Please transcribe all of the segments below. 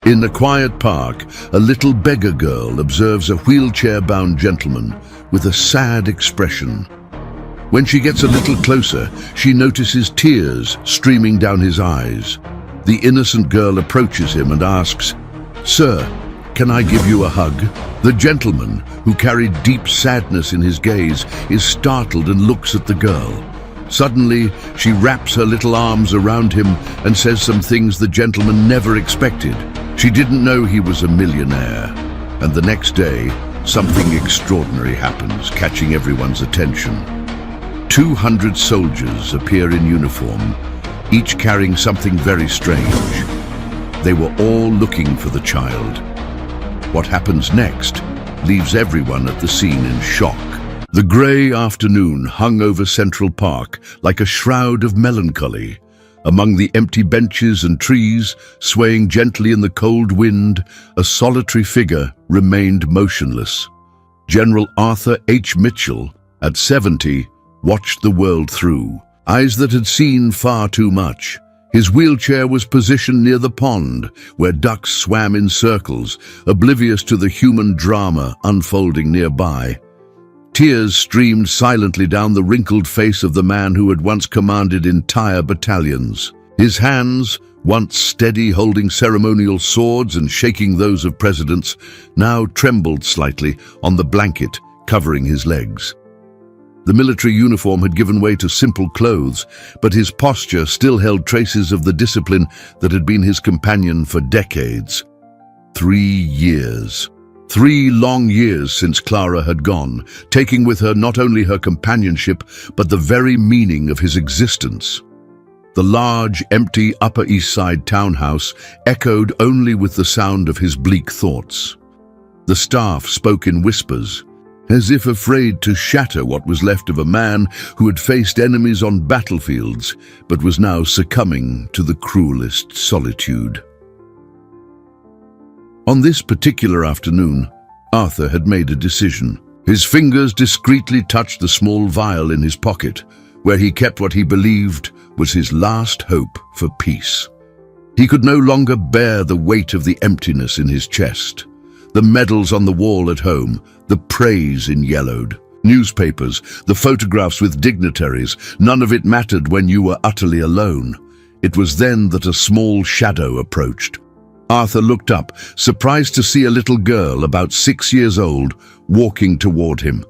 In a quiet park, a little beggar girl observes a wheelchair-bound gentleman with a sad expression. When she gets a little closer, she notices tears streaming down his eyes. The innocent girl approaches him and asks, "Sir, can I give you a hug?" The gentleman, who carried deep sadness in his gaze, is startled and looks at the girl. Suddenly, she wraps her little arms around him and says some things the gentleman never expected. She didn't know he was a millionaire. And the next day, something extraordinary happens, catching everyone's attention. 200 soldiers appear in uniform, each carrying something very strange. They were all looking for the child. What happens next leaves everyone at the scene in shock. The grey afternoon hung over Central Park like a shroud of melancholy. Among the empty benches and trees, swaying gently in the cold wind, a solitary figure remained motionless. General Arthur H. Mitchell, at 70, watched the world through, eyes that had seen far too much. His wheelchair was positioned near the pond, where ducks swam in circles, oblivious to the human drama unfolding nearby. Tears streamed silently down the wrinkled face of the man who had once commanded entire battalions. His hands, once steady holding ceremonial swords and shaking those of presidents, now trembled slightly on the blanket covering his legs. The military uniform had given way to simple clothes, but his posture still held traces of the discipline that had been his companion for decades. 3 years. 3 long years since Clara had gone, taking with her not only her companionship, but the very meaning of his existence. The large, empty Upper East Side townhouse echoed only with the sound of his bleak thoughts. The staff spoke in whispers, as if afraid to shatter what was left of a man who had faced enemies on battlefields, but was now succumbing to the cruelest solitude. On this particular afternoon, Arthur had made a decision. His fingers discreetly touched the small vial in his pocket, where he kept what he believed was his last hope for peace. He could no longer bear the weight of the emptiness in his chest. The medals on the wall at home, the praise in yellowed, newspapers, the photographs with dignitaries, none of it mattered when you were utterly alone. It was then that a small shadow approached. Arthur looked up, surprised to see a little girl about 6 years old walking toward him.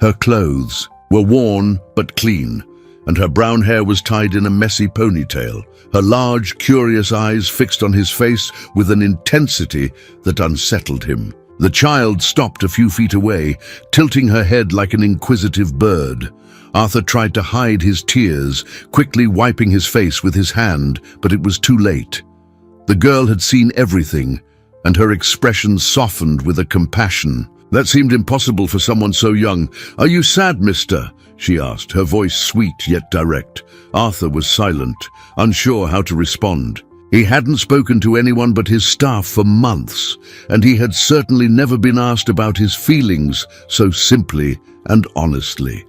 Her clothes were worn but clean, and her brown hair was tied in a messy ponytail, her large, curious eyes fixed on his face with an intensity that unsettled him. The child stopped a few feet away, tilting her head like an inquisitive bird. Arthur tried to hide his tears, quickly wiping his face with his hand, but it was too late. The girl had seen everything, and her expression softened with a compassion that seemed impossible for someone so young. "Are you sad, mister?" she asked, her voice sweet yet direct. Arthur was silent, unsure how to respond. He hadn't spoken to anyone but his staff for months, and he had certainly never been asked about his feelings so simply and honestly.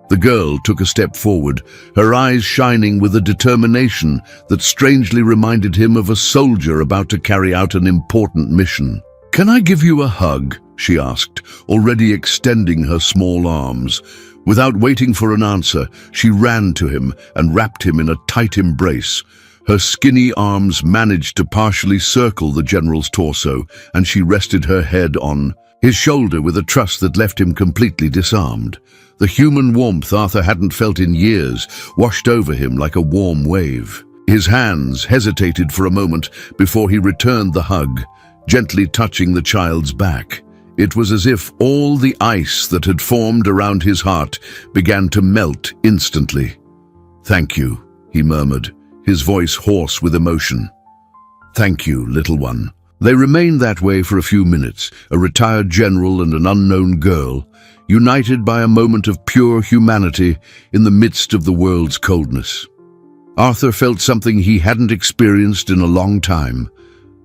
The girl took a step forward, her eyes shining with a determination that strangely reminded him of a soldier about to carry out an important mission. "Can I give you a hug?" she asked, already extending her small arms. Without waiting for an answer, she ran to him and wrapped him in a tight embrace. Her skinny arms managed to partially circle the general's torso, and she rested her head on his shoulder with a trust that left him completely disarmed. The human warmth Arthur hadn't felt in years washed over him like a warm wave. His hands hesitated for a moment before he returned the hug, gently touching the child's back. It was as if all the ice that had formed around his heart began to melt instantly. "Thank you," he murmured, his voice hoarse with emotion. "Thank you, little one." They remained that way for a few minutes, a retired general and an unknown girl, united by a moment of pure humanity in the midst of the world's coldness. Arthur felt something he hadn't experienced in a long time,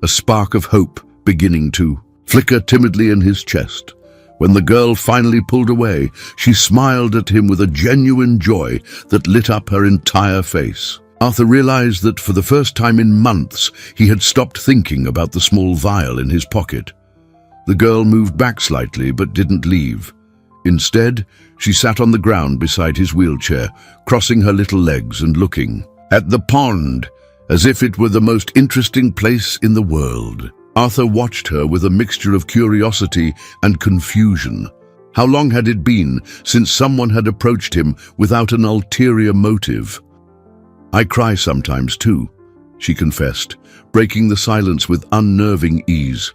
a spark of hope beginning to flicker timidly in his chest. When the girl finally pulled away, she smiled at him with a genuine joy that lit up her entire face. Arthur realized that for the first time in months, he had stopped thinking about the small vial in his pocket. The girl moved back slightly but didn't leave. Instead, she sat on the ground beside his wheelchair, crossing her little legs and looking at the pond, as if it were the most interesting place in the world. Arthur watched her with a mixture of curiosity and confusion. How long had it been since someone had approached him without an ulterior motive? "I cry sometimes too," she confessed, breaking the silence with unnerving ease.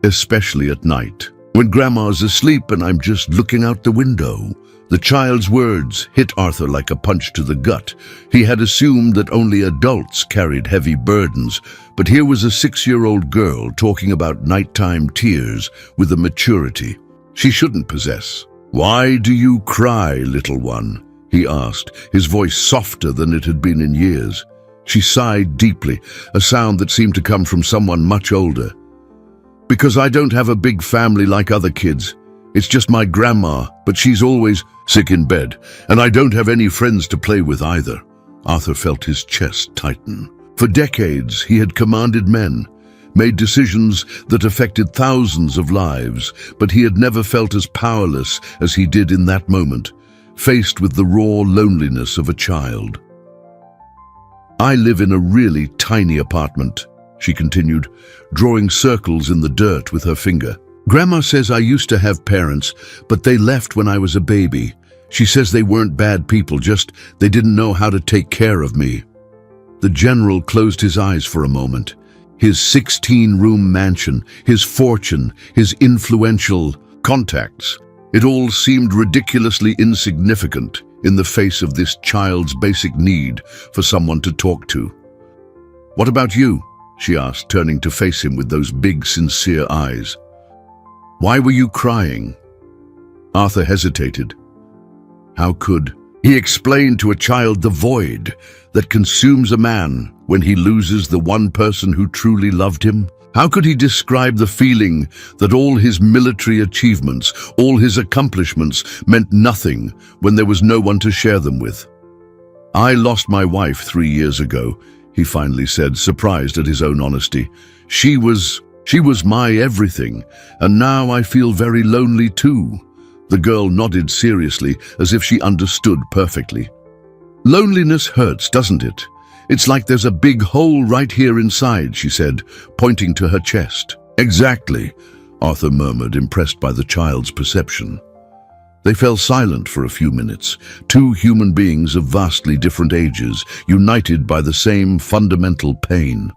"Especially at night, when Grandma's asleep and I'm just looking out the window." The child's words hit Arthur like a punch to the gut. He had assumed that only adults carried heavy burdens, but here was a 6-year-old girl talking about nighttime tears with a maturity she shouldn't possess. "Why do you cry, little one?" he asked, his voice softer than it had been in years. She sighed deeply, a sound that seemed to come from someone much older. "Because I don't have a big family like other kids. It's just my grandma, but she's always sick in bed, and I don't have any friends to play with either." Arthur felt his chest tighten. For decades, he had commanded men, made decisions that affected thousands of lives, but he had never felt as powerless as he did in that moment, faced with the raw loneliness of a child. "I live in a really tiny apartment," she continued, drawing circles in the dirt with her finger. "Grandma says I used to have parents, but they left when I was a baby. She says they weren't bad people, just they didn't know how to take care of me." The general closed his eyes for a moment. His 16-room mansion, his fortune, his influential contacts, it all seemed ridiculously insignificant in the face of this child's basic need for someone to talk to. "What about you?" she asked, turning to face him with those big, sincere eyes. "Why were you crying?" Arthur hesitated. How could he explain to a child the void that consumes a man when he loses the one person who truly loved him? How could he describe the feeling that all his military achievements, all his accomplishments meant nothing when there was no one to share them with? "I lost my wife 3 years ago," he finally said, surprised at his own honesty. She was my everything, and now I feel very lonely too." The girl nodded seriously, as if she understood perfectly. "Loneliness hurts, doesn't it? It's like there's a big hole right here inside," she said, pointing to her chest. "Exactly," Arthur murmured, impressed by the child's perception. They fell silent for a few minutes, two human beings of vastly different ages, united by the same fundamental pain.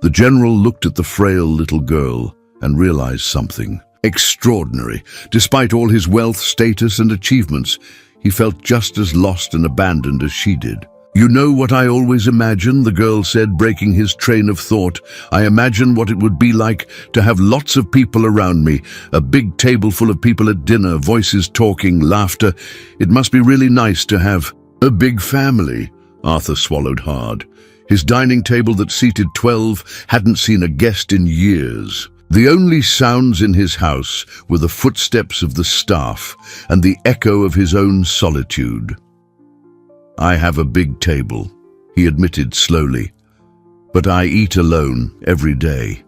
The general looked at the frail little girl and realized something extraordinary. Despite all his wealth, status, and achievements, he felt just as lost and abandoned as she did. "You know what I always imagine," the girl said, breaking his train of thought. "I imagine what it would be like to have lots of people around me, a big table full of people at dinner, voices talking, laughter. It must be really nice to have a big family." Arthur swallowed hard. His dining table that seated 12 hadn't seen a guest in years. The only sounds in his house were the footsteps of the staff and the echo of his own solitude. "I have a big table," he admitted slowly, "but I eat alone every day."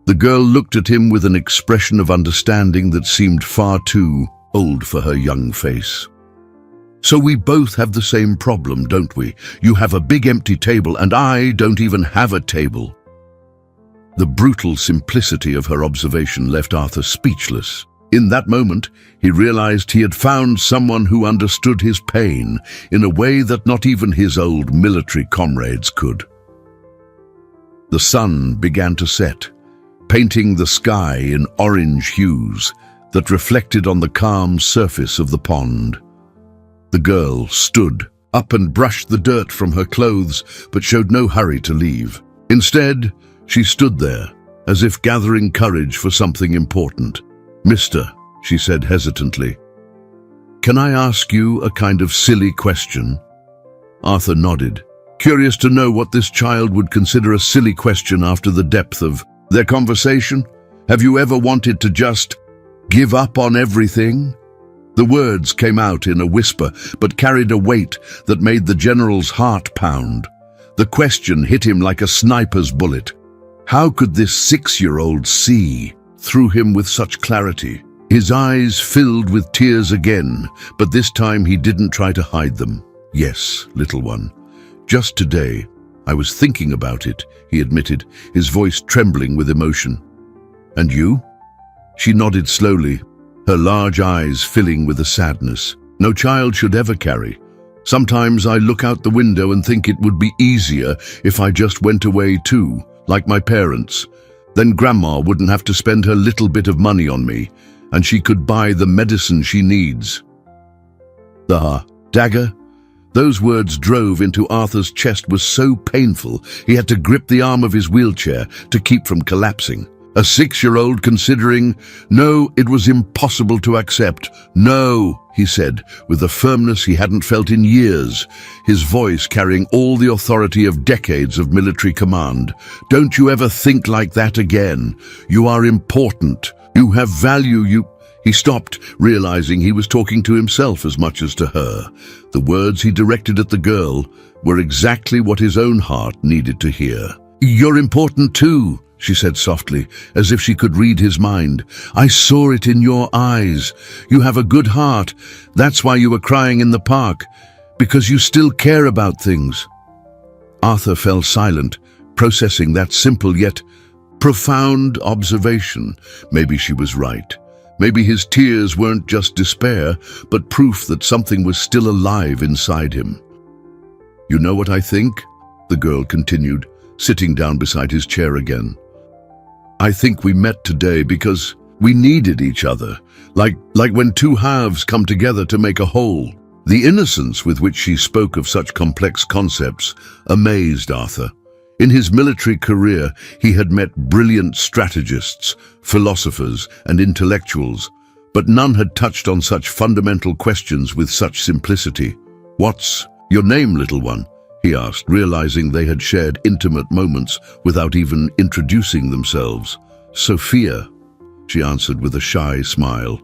The girl looked at him with an expression of understanding that seemed far too old for her young face. "So we both have the same problem, don't we? You have a big empty table and I don't even have a table." The brutal simplicity of her observation left Arthur speechless. In that moment, he realized he had found someone who understood his pain in a way that not even his old military comrades could. The sun began to set, painting the sky in orange hues that reflected on the calm surface of the pond. The girl stood up and brushed the dirt from her clothes, but showed no hurry to leave. Instead, she stood there, as if gathering courage for something important. "Mister," she said hesitantly, "can I ask you a kind of silly question?" Arthur nodded, curious to know what this child would consider a silly question after the depth of their conversation. "Have you ever wanted to just give up on everything?" The words came out in a whisper, but carried a weight that made the general's heart pound. The question hit him like a sniper's bullet. How could this 6-year-old see through him with such clarity? His eyes filled with tears again, but this time he didn't try to hide them. "Yes, little one. Just today, I was thinking about it," he admitted, his voice trembling with emotion. "And you?" She nodded slowly, her large eyes filling with a sadness no child should ever carry. "Sometimes I look out the window and think it would be easier if I just went away too, like my parents. Then Grandma wouldn't have to spend her little bit of money on me, and she could buy the medicine she needs." The dagger? Those words drove into Arthur's chest was so painful he had to grip the arm of his wheelchair to keep from collapsing. A 6-year-old considering? No, it was impossible to accept. "No," he said, with a firmness he hadn't felt in years, his voice carrying all the authority of decades of military command. "Don't you ever think like that again. You are important. You have value. He stopped, realizing he was talking to himself as much as to her. The words he directed at the girl were exactly what his own heart needed to hear. "You're important too," she said softly, as if she could read his mind. "I saw it in your eyes. You have a good heart. That's why you were crying in the park, because you still care about things." Arthur fell silent, processing that simple yet profound observation. Maybe she was right. Maybe his tears weren't just despair, but proof that something was still alive inside him. "You know what I think?" the girl continued, sitting down beside his chair again. "I think we met today because we needed each other, like when two halves come together to make a whole." The innocence with which she spoke of such complex concepts amazed Arthur. In his military career, he had met brilliant strategists, philosophers, and intellectuals, but none had touched on such fundamental questions with such simplicity. "What's your name, little one?" he asked, realizing they had shared intimate moments without even introducing themselves. "Sophia," she answered with a shy smile.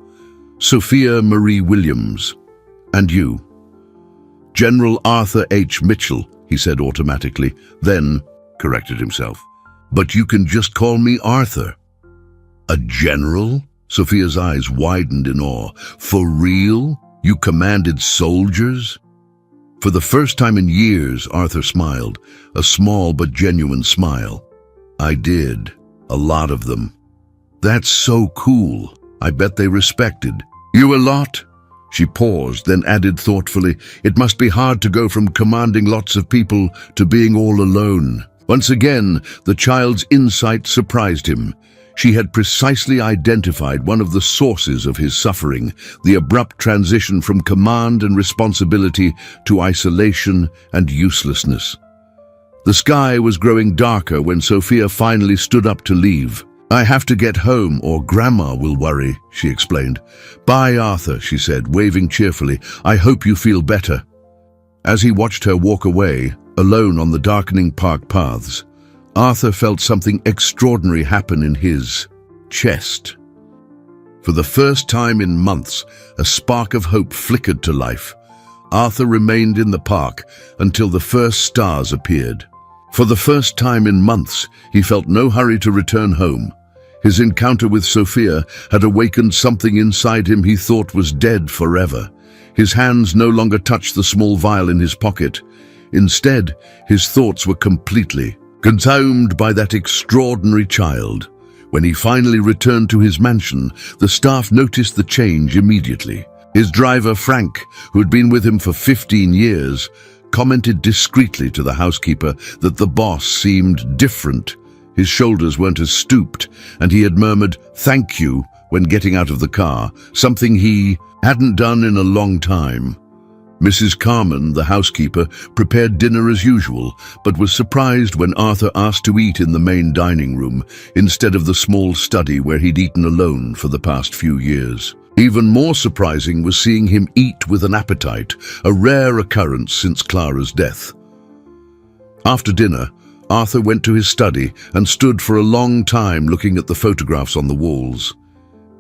"Sophia Marie Williams. And you?" "General Arthur H. Mitchell," he said automatically, then corrected himself. "But you can just call me Arthur." "A general?" Sophia's eyes widened in awe. "For real? You commanded soldiers?" For the first time in years, Arthur smiled, a small but genuine smile. "I did. A lot of them." "That's so cool. I bet they respected you a lot." She paused, then added thoughtfully, "It must be hard to go from commanding lots of people to being all alone." Once again, the child's insight surprised him. She had precisely identified one of the sources of his suffering, the abrupt transition from command and responsibility to isolation and uselessness. The sky was growing darker when Sophia finally stood up to leave. "I have to get home or Grandma will worry," she explained. "Bye, Arthur," she said, waving cheerfully. "I hope you feel better." As he watched her walk away, alone on the darkening park paths, Arthur felt something extraordinary happen in his chest. For the first time in months, a spark of hope flickered to life. Arthur remained in the park until the first stars appeared. For the first time in months, he felt no hurry to return home. His encounter with Sophia had awakened something inside him he thought was dead forever. His hands no longer touched the small vial in his pocket. Instead, his thoughts were completely consumed by that extraordinary child. When he finally returned to his mansion, the staff noticed the change immediately. His driver, Frank, who had been with him for 15 years, commented discreetly to the housekeeper that the boss seemed different. His shoulders weren't as stooped, and he had murmured, "Thank you," when getting out of the car, something he hadn't done in a long time. Mrs. Carmen, the housekeeper, prepared dinner as usual, but was surprised when Arthur asked to eat in the main dining room instead of the small study where he'd eaten alone for the past few years. Even more surprising was seeing him eat with an appetite, a rare occurrence since Clara's death. After dinner, Arthur went to his study and stood for a long time looking at the photographs on the walls.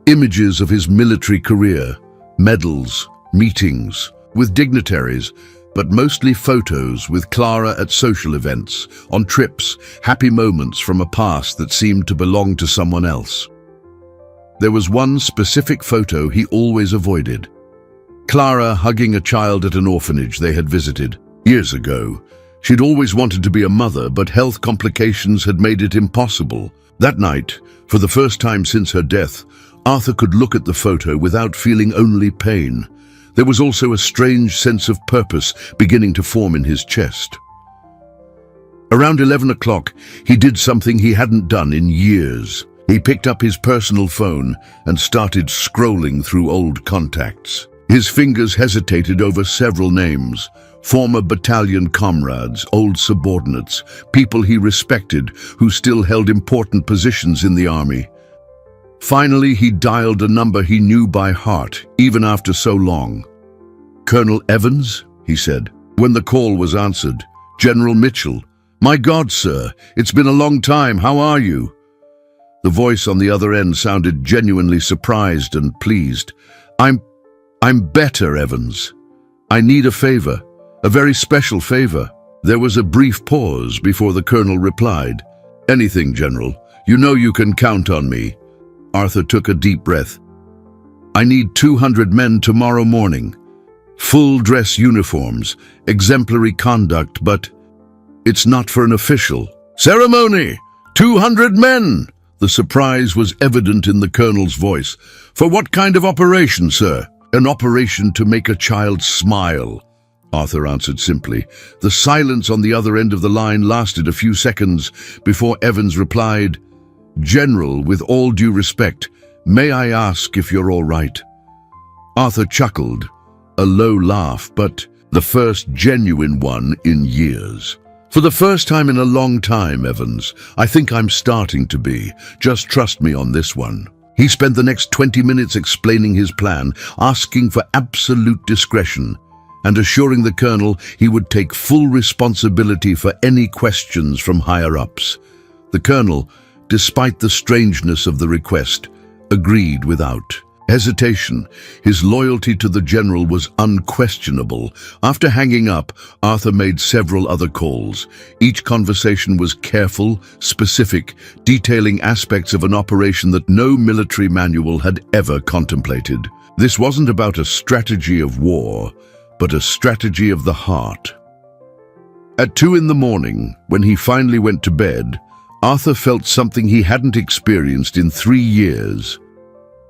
Images of his military career, medals, meetings with dignitaries, but mostly photos with Clara at social events, on trips, happy moments from a past that seemed to belong to someone else. There was one specific photo he always avoided. Clara hugging a child at an orphanage they had visited years ago. She'd always wanted to be a mother, but health complications had made it impossible. That night, for the first time since her death, Arthur could look at the photo without feeling only pain. There was also a strange sense of purpose beginning to form in his chest. Around 11 o'clock, he did something he hadn't done in years. He picked up his personal phone and started scrolling through old contacts. His fingers hesitated over several names: former battalion comrades, old subordinates, people he respected who still held important positions in the army. Finally, he dialed a number he knew by heart, even after so long. "Colonel Evans?" he said. When the call was answered, "General Mitchell." "My God, sir, it's been a long time. How are you?" The voice on the other end sounded genuinely surprised and pleased. I'm better, Evans. I need a favor, a very special favor." There was a brief pause before the colonel replied. "Anything, General. You know you can count on me." Arthur took a deep breath. "I need 200 men tomorrow morning. Full dress uniforms, exemplary conduct, but it's not for an official ceremony. 200 men! The surprise was evident in the colonel's voice. "For what kind of operation, sir?" "An operation to make a child smile," Arthur answered simply. The silence on the other end of the line lasted a few seconds before Evans replied, "General, with all due respect, may I ask if you're all right?" Arthur chuckled, a low laugh, but the first genuine one in years. "For the first time in a long time, Evans, I think I'm starting to be. Just trust me on this one." He spent the next 20 minutes explaining his plan, asking for absolute discretion, and assuring the colonel he would take full responsibility for any questions from higher-ups. The colonel, despite the strangeness of the request, agreed without hesitation. His loyalty to the general was unquestionable. After hanging up, Arthur made several other calls. Each conversation was careful, specific, detailing aspects of an operation that no military manual had ever contemplated. This wasn't about a strategy of war, but a strategy of the heart. At 2 in the morning, when he finally went to bed, Arthur felt something he hadn't experienced in 3 years.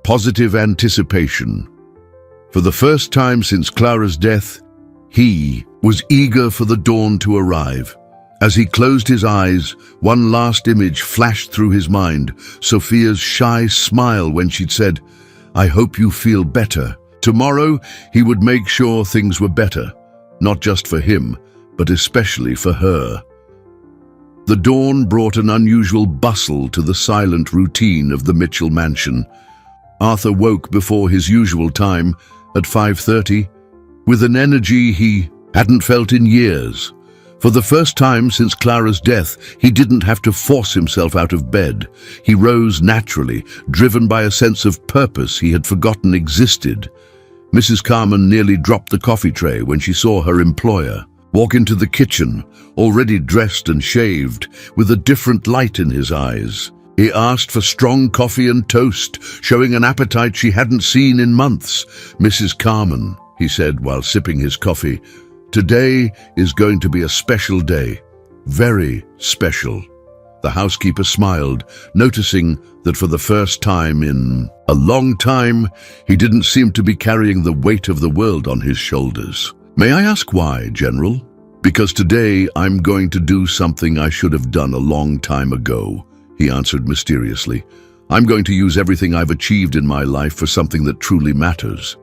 Positive anticipation. For the first time since Clara's death, he was eager for the dawn to arrive. As he closed his eyes, one last image flashed through his mind, Sophia's shy smile when she'd said, "I hope you feel better." Tomorrow, he would make sure things were better, not just for him, but especially for her. The dawn brought an unusual bustle to the silent routine of the Mitchell mansion. Arthur woke before his usual time, at 5:30, with an energy he hadn't felt in years. For the first time since Clara's death, he didn't have to force himself out of bed. He rose naturally, driven by a sense of purpose he had forgotten existed. Mrs. Carman nearly dropped the coffee tray when she saw her employer walk into the kitchen, already dressed and shaved, with a different light in his eyes. He asked for strong coffee and toast, showing an appetite she hadn't seen in months. "Mrs. Carman," he said while sipping his coffee, "today is going to be a special day. Very special." The housekeeper smiled, noticing that for the first time in a long time, he didn't seem to be carrying the weight of the world on his shoulders. "May I ask why, General?" "Because today I'm going to do something I should have done a long time ago," he answered mysteriously. "I'm going to use everything I've achieved in my life for something that truly matters."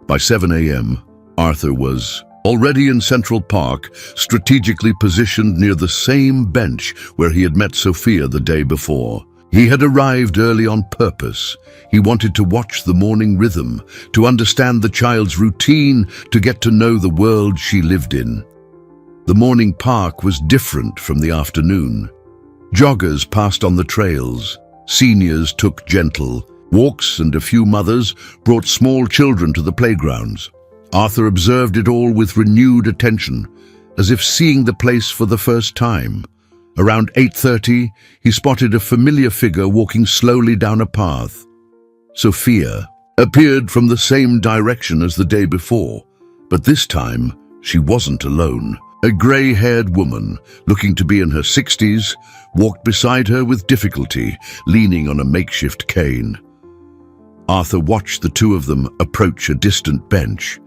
By 7 a.m., Arthur was already in Central Park, strategically positioned near the same bench where he had met Sophia the day before. He had arrived early on purpose. He wanted to watch the morning rhythm, to understand the child's routine, to get to know the world she lived in. The morning park was different from the afternoon. Joggers passed on the trails. Seniors took gentle, Walks and a few mothers brought small children to the playgrounds. Arthur observed it all with renewed attention, as if seeing the place for the first time. Around 8:30, he spotted a familiar figure walking slowly down a path. Sophia appeared from the same direction as the day before, but this time she wasn't alone. A grey-haired woman, looking to be in her 60s, walked beside her with difficulty, leaning on a makeshift cane. Arthur watched the two of them approach a distant bench.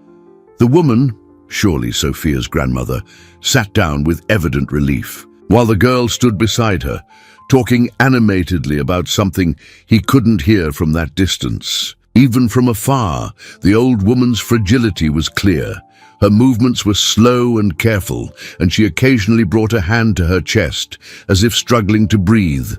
The woman, surely Sophia's grandmother, sat down with evident relief, while the girl stood beside her, talking animatedly about something he couldn't hear from that distance. Even from afar, the old woman's fragility was clear. Her movements were slow and careful, and she occasionally brought a hand to her chest, as if struggling to breathe.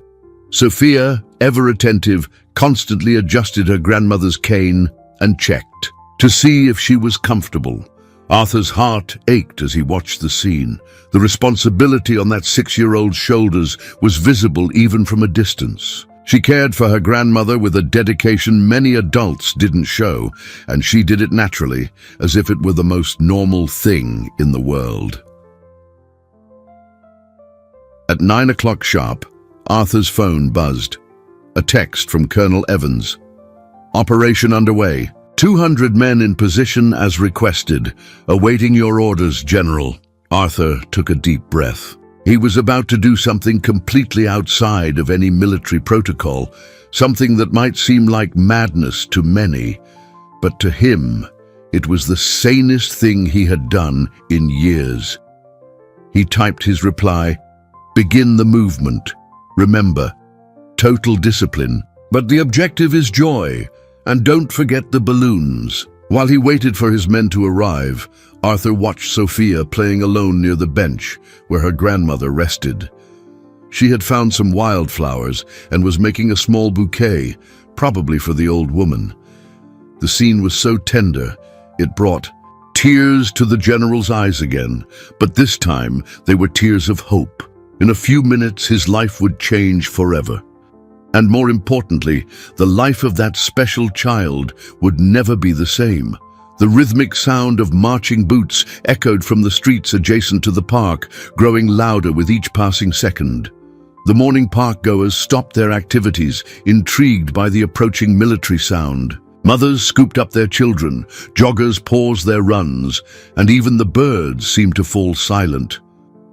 Sophia, ever attentive, constantly adjusted her grandmother's cane and checked to see if she was comfortable. Arthur's heart ached as he watched the scene. The responsibility on that 6-year-old's shoulders was visible even from a distance. She cared for her grandmother with a dedication many adults didn't show, and she did it naturally, as if it were the most normal thing in the world. At 9 o'clock sharp, Arthur's phone buzzed. A text from Colonel Evans. Operation underway. 200 men in position as requested. Awaiting your orders, General. Arthur took a deep breath. He was about to do something completely outside of any military protocol, something that might seem like madness to many, but to him, it was the sanest thing he had done in years. He typed his reply, "Begin the movement. Remember, total discipline, but the objective is joy, and don't forget the balloons." While he waited for his men to arrive, Arthur watched Sophia playing alone near the bench where her grandmother rested. She had found some wildflowers and was making a small bouquet, probably for the old woman. The scene was so tender, it brought tears to the general's eyes again, but this time they were tears of hope. In a few minutes, his life would change forever. And more importantly, the life of that special child would never be the same. The rhythmic sound of marching boots echoed from the streets adjacent to the park, growing louder with each passing second. The morning park goers stopped their activities, intrigued by the approaching military sound. Mothers scooped up their children, joggers paused their runs, and even the birds seemed to fall silent.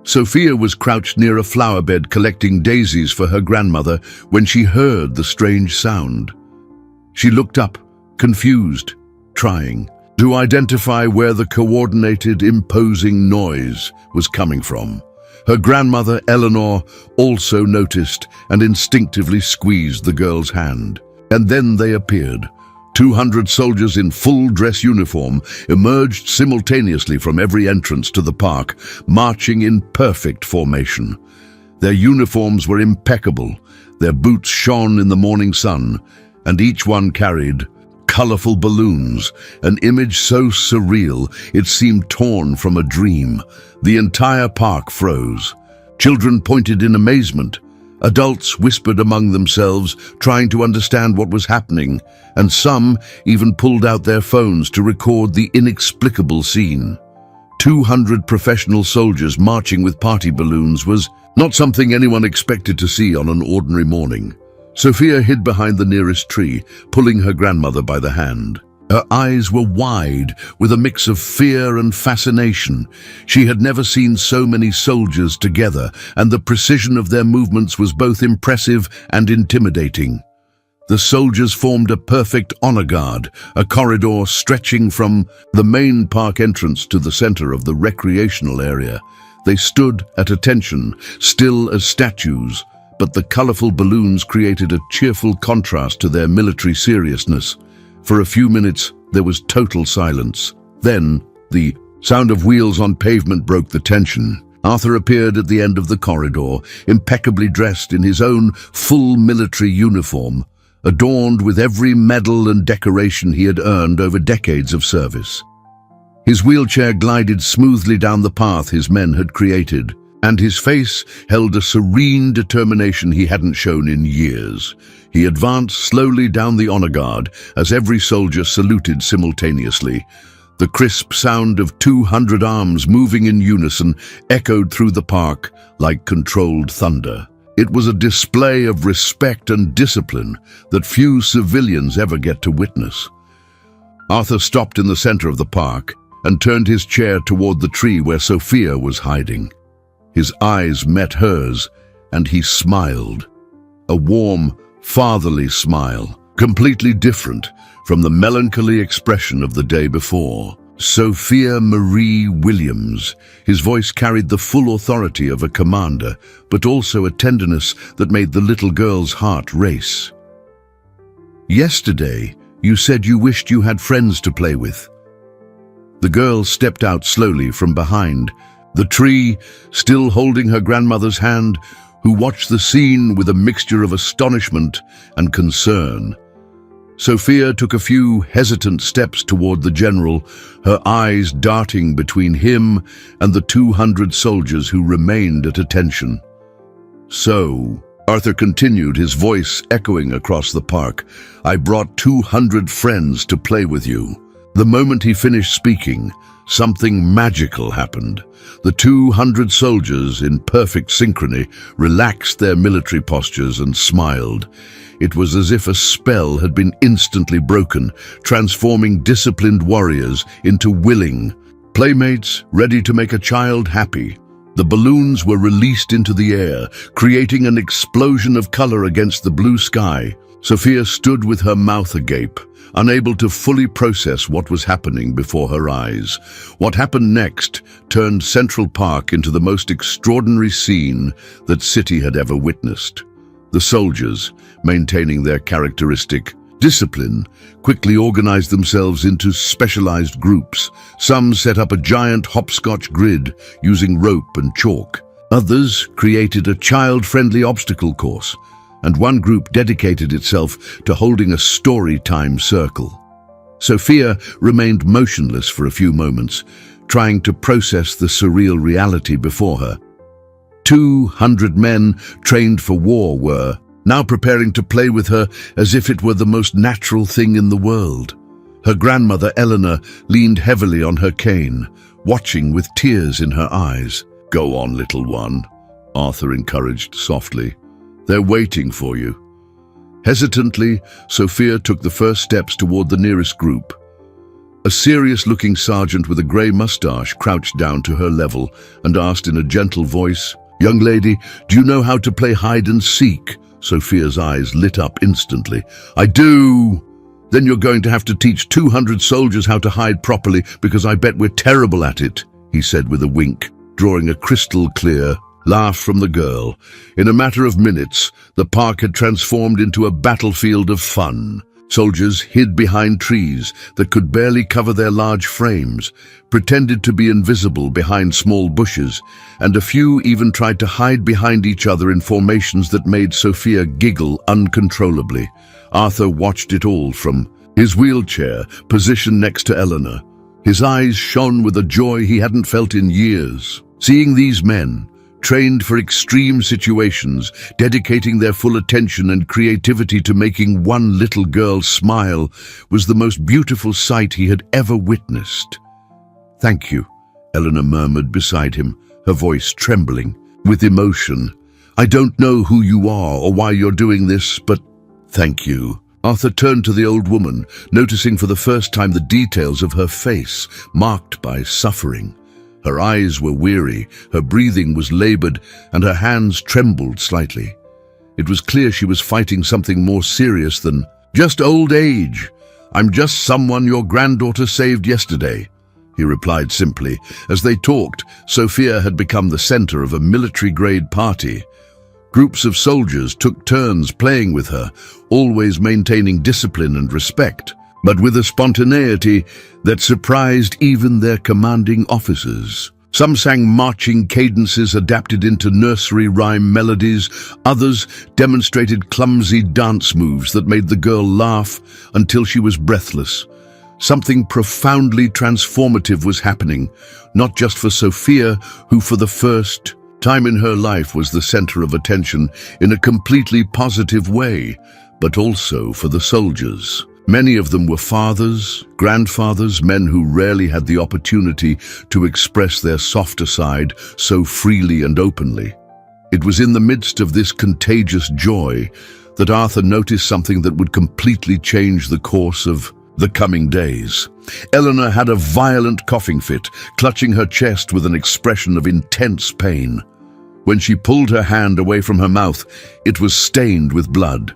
Sophia was crouched near a flower bed collecting daisies for her grandmother when she heard the strange sound. She looked up, confused, trying to identify where the coordinated, imposing noise was coming from. Her grandmother, Eleanor, also noticed and instinctively squeezed the girl's hand. And then they appeared. 200 soldiers in full dress uniform emerged simultaneously from every entrance to the park, marching in perfect formation. Their uniforms were impeccable, their boots shone in the morning sun, and each one carried colorful balloons, an image so surreal it seemed torn from a dream. The entire park froze. Children pointed in amazement. Adults whispered among themselves, trying to understand what was happening, and some even pulled out their phones to record the inexplicable scene. 200 professional soldiers marching with party balloons was not something anyone expected to see on an ordinary morning. Sophia hid behind the nearest tree, pulling her grandmother by the hand. Her eyes were wide, with a mix of fear and fascination. She had never seen so many soldiers together, and the precision of their movements was both impressive and intimidating. The soldiers formed a perfect honor guard, a corridor stretching from the main park entrance to the center of the recreational area. They stood at attention, still as statues, but the colorful balloons created a cheerful contrast to their military seriousness. For a few minutes, there was total silence. Then, the sound of wheels on pavement broke the tension. Arthur appeared at the end of the corridor, impeccably dressed in his own full military uniform, adorned with every medal and decoration he had earned over decades of service. His wheelchair glided smoothly down the path his men had created. and his face held a serene determination he hadn't shown in years. He advanced slowly down the honor guard as every soldier saluted simultaneously. The crisp sound of 200 arms moving in unison echoed through the park like controlled thunder. It was a display of respect and discipline that few civilians ever get to witness. Arthur stopped in the center of the park and turned his chair toward the tree where Sophia was hiding. His eyes met hers, and he smiled. A warm, fatherly smile, completely different from the melancholy expression of the day before. Sophia Marie Williams. His voice carried the full authority of a commander, but also a tenderness that made the little girl's heart race. "Yesterday, you said you wished you had friends to play with." The girl stepped out slowly from behind the tree, still holding her grandmother's hand, who watched the scene with a mixture of astonishment and concern. Sophia took a few hesitant steps toward the general, her eyes darting between him and the 200 soldiers who remained at attention. "So," Arthur continued, his voice echoing across the park, "I brought 200 friends to play with you." The moment he finished speaking, something magical happened. The 200 soldiers, in perfect synchrony, relaxed their military postures and smiled. It was as if a spell had been instantly broken, transforming disciplined warriors into willing playmates ready to make a child happy. The balloons were released into the air, creating an explosion of color against the blue sky. Sophia stood with her mouth agape, unable to fully process what was happening before her eyes. What happened next turned Central Park into the most extraordinary scene that city had ever witnessed. The soldiers, maintaining their characteristic discipline, quickly organized themselves into specialized groups. Some set up a giant hopscotch grid using rope and chalk. Others created a child-friendly obstacle course, and one group dedicated itself to holding a story time circle. Sophia remained motionless for a few moments, trying to process the surreal reality before her. 200 men trained for war were now preparing to play with her as if it were the most natural thing in the world. Her grandmother, Eleanor, leaned heavily on her cane, watching with tears in her eyes. "Go on, little one," Arthur encouraged softly. "They're waiting for you." Hesitantly, Sophia took the first steps toward the nearest group. A serious-looking sergeant with a grey mustache crouched down to her level and asked in a gentle voice, "Young lady, do you know how to play hide and seek?" Sophia's eyes lit up instantly. "I do." "Then you're going to have to teach 200 soldiers how to hide properly, because I bet we're terrible at it," he said with a wink, drawing a crystal-clear laugh from the girl. In a matter of minutes, the park had transformed into a battlefield of fun. Soldiers hid behind trees that could barely cover their large frames, pretended to be invisible behind small bushes, and a few even tried to hide behind each other in formations that made Sophia giggle uncontrollably. Arthur watched it all from his wheelchair, positioned next to Eleanor. His eyes shone with a joy he hadn't felt in years. Seeing these men, trained for extreme situations, dedicating their full attention and creativity to making one little girl smile, was the most beautiful sight he had ever witnessed. "Thank you," Eleanor murmured beside him, her voice trembling with emotion. "I don't know who you are or why you're doing this, but thank you." Arthur turned to the old woman, noticing for the first time the details of her face, marked by suffering. Her eyes were weary, her breathing was labored, and her hands trembled slightly. It was clear she was fighting something more serious than just old age. "I'm just someone your granddaughter saved yesterday," he replied simply. As they talked, Sophia had become the center of a military-grade party. Groups of soldiers took turns playing with her, always maintaining discipline and respect, but with a spontaneity that surprised even their commanding officers. Some sang marching cadences adapted into nursery rhyme melodies. Others demonstrated clumsy dance moves that made the girl laugh until she was breathless. Something profoundly transformative was happening, not just for Sophia, who for the first Time in her life was the center of attention in a completely positive way, but also for the soldiers. Many of them were fathers, grandfathers, men who rarely had the opportunity to express their softer side so freely and openly. It was in the midst of this contagious joy that Arthur noticed something that would completely change the course of the coming days. Eleanor had a violent coughing fit, clutching her chest with an expression of intense pain. When she pulled her hand away from her mouth, it was stained with blood.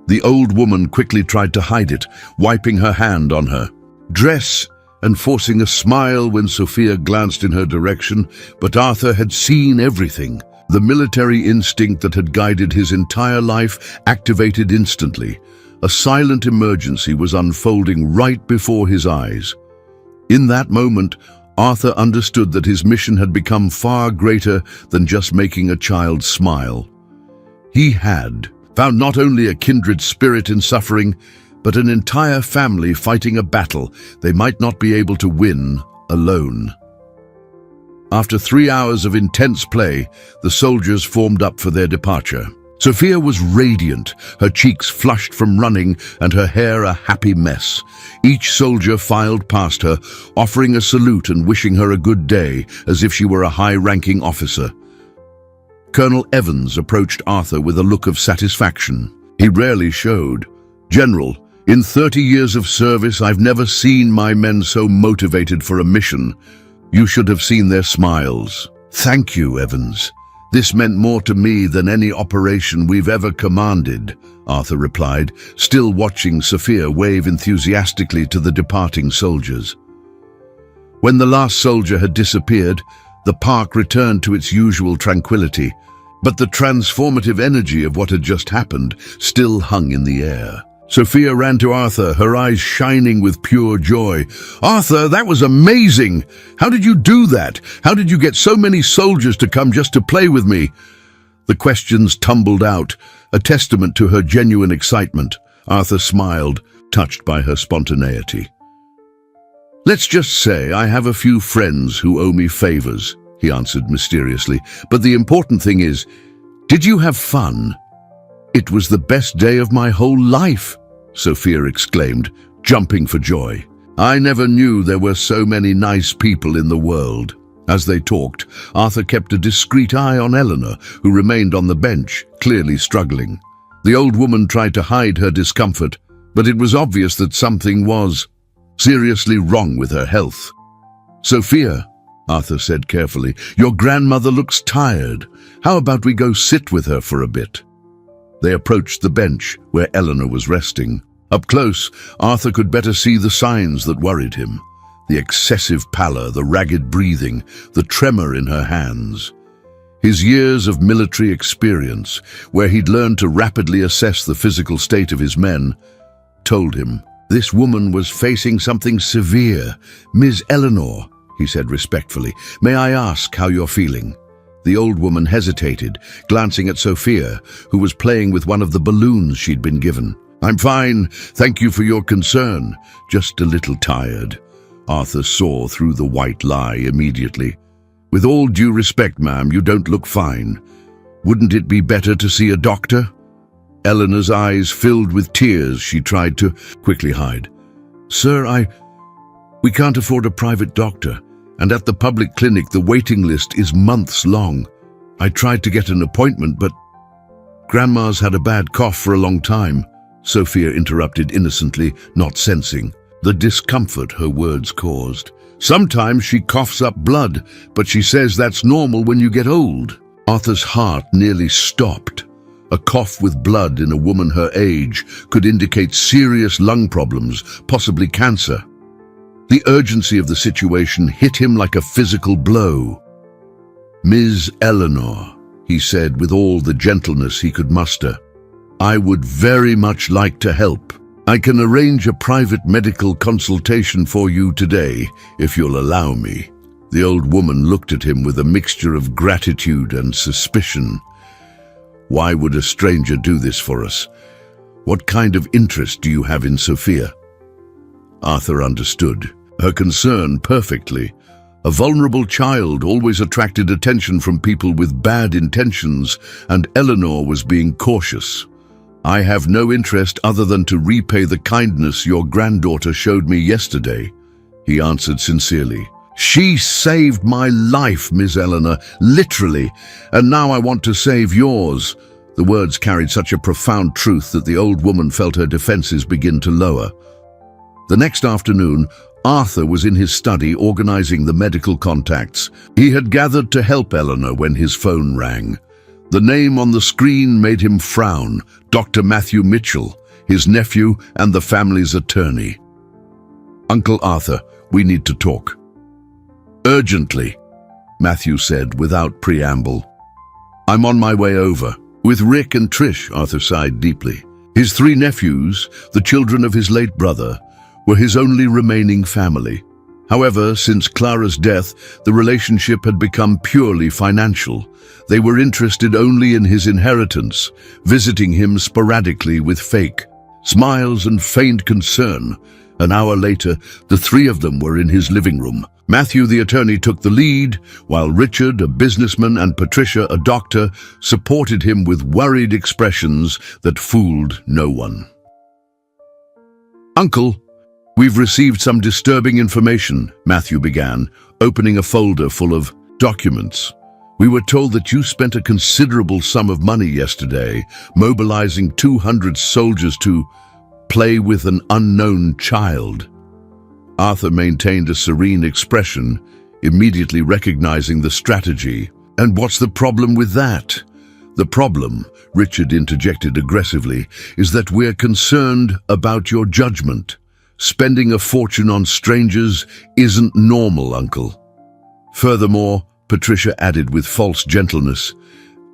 The old woman quickly tried to hide it, wiping her hand on her dress and forcing a smile when Sophia glanced in her direction, but Arthur had seen everything. The military instinct that had guided his entire life activated instantly. A silent emergency was unfolding right before his eyes. In that moment, Arthur understood that his mission had become far greater than just making a child smile. He had found not only a kindred spirit in suffering, but an entire family fighting a battle they might not be able to win alone. After 3 hours of intense play, the soldiers formed up for their departure. Sophia was radiant, her cheeks flushed from running and her hair a happy mess. Each soldier filed past her, offering a salute and wishing her a good day, as if she were a high-ranking officer. Colonel Evans approached Arthur with a look of satisfaction. He rarely showed. "General, in 30 years of service, I've never seen my men so motivated for a mission. You should have seen their smiles." "Thank you, Evans. This meant more to me than any operation we've ever commanded," Arthur replied, still watching Sophia wave enthusiastically to the departing soldiers. When the last soldier had disappeared, the park returned to its usual tranquility, but the transformative energy of what had just happened still hung in the air. Sophia ran to Arthur, her eyes shining with pure joy. "Arthur, that was amazing! How did you do that? How did you get so many soldiers to come just to play with me?" The questions tumbled out, a testament to her genuine excitement. Arthur smiled, touched by her spontaneity. "Let's just say I have a few friends who owe me favors," he answered mysteriously. "But the important thing is, did you have fun?" "It was the best day of my whole life," Sophia exclaimed, jumping for joy. "I never knew there were so many nice people in the world." As they talked, Arthur kept a discreet eye on Eleanor, who remained on the bench, clearly struggling. The old woman tried to hide her discomfort, but it was obvious that something was seriously wrong with her health. "Sophia," Arthur said carefully, "your grandmother looks tired. How about we go sit with her for a bit?" They approached the bench where Eleanor was resting. Up close, Arthur could better see the signs that worried him. The excessive pallor, the ragged breathing, the tremor in her hands. His years of military experience, where he'd learned to rapidly assess the physical state of his men, told him this woman was facing something severe. "Ms. Eleanor," he said respectfully, "may I ask how you're feeling?" The old woman hesitated, glancing at Sophia, who was playing with one of the balloons she'd been given. "I'm fine, thank you for your concern. Just a little tired." Arthur saw through the white lie immediately. "With all due respect, ma'am, you don't look fine. Wouldn't it be better to see a doctor?" Eleanor's eyes filled with tears she tried to quickly hide. "Sir, we can't afford a private doctor, and at the public clinic the waiting list is months long. I tried to get an appointment, but Grandma's had a bad cough for a long time," Sophia interrupted innocently, not sensing the discomfort her words caused. "Sometimes she coughs up blood, but she says that's normal when you get old." Arthur's heart nearly stopped. A cough with blood in a woman her age could indicate serious lung problems, possibly cancer. The urgency of the situation hit him like a physical blow. "Ms. Eleanor," he said with all the gentleness he could muster, "I would very much like to help. I can arrange a private medical consultation for you today, if you'll allow me." The old woman looked at him with a mixture of gratitude and suspicion. "Why would a stranger do this for us? What kind of interest do you have in Sophia?" Arthur understood her concern perfectly. A vulnerable child always attracted attention from people with bad intentions, and Eleanor was being cautious. "I have no interest other than to repay the kindness your granddaughter showed me yesterday," he answered sincerely. "She saved my life, Miss Eleanor, literally, and now I want to save yours." The words carried such a profound truth that the old woman felt her defenses begin to lower. The next afternoon, Arthur was in his study organizing the medical contacts. He had gathered to help Eleanor when his phone rang. The name on the screen made him frown. Dr. Matthew Mitchell, his nephew and the family's attorney. "Uncle Arthur, we need to talk." "Urgently," Matthew said without preamble. "I'm on my way over." With Rick and Trish, Arthur sighed deeply. His 3 nephews, the children of his late brother, were his only remaining family. However, since Clara's death, the relationship had become purely financial. They were interested only in his inheritance, visiting him sporadically with fake smiles and feigned concern. An hour later, the 3 of them were in his living room. Matthew, the attorney, took the lead, while Richard, a businessman, and Patricia, a doctor, supported him with worried expressions that fooled no one. "Uncle, we've received some disturbing information," Matthew began, opening a folder full of documents. "We were told that you spent a considerable sum of money yesterday, mobilizing 200 soldiers to play with an unknown child." Arthur maintained a serene expression, immediately recognizing the strategy. "And what's the problem with that?" "The problem," Richard interjected aggressively, "is that we're concerned about your judgment. Spending a fortune on strangers isn't normal, Uncle." Furthermore, Patricia added with false gentleness,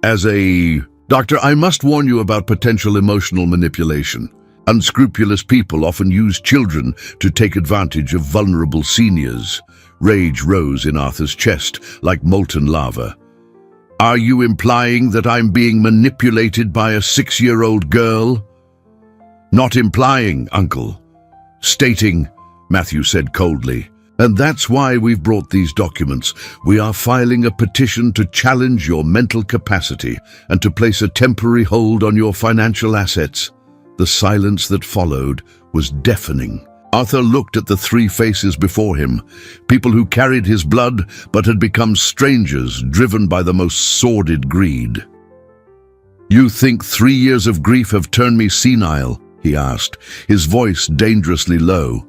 "As a doctor, I must warn you about potential emotional manipulation. Unscrupulous people often use children to take advantage of vulnerable seniors." Rage rose in Arthur's chest like molten lava. "Are you implying that I'm being manipulated by a 6-year-old girl?" "Not implying, Uncle. Stating," Matthew said coldly. "And that's why we've brought these documents. We are filing a petition to challenge your mental capacity and to place a temporary hold on your financial assets." The silence that followed was deafening. Arthur looked at the 3 faces before him, people who carried his blood but had become strangers, driven by the most sordid greed. "You think 3 years of grief have turned me senile?" he asked, his voice dangerously low.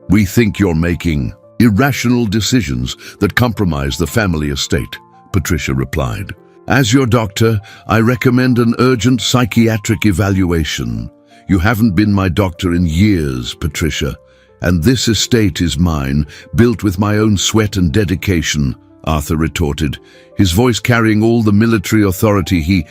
"We think you're making irrational decisions that compromise the family estate," Patricia replied. "As your doctor, I recommend an urgent psychiatric evaluation." "You haven't been my doctor in years, Patricia, and this estate is mine, built with my own sweat and dedication," Arthur retorted, his voice carrying all the military authority he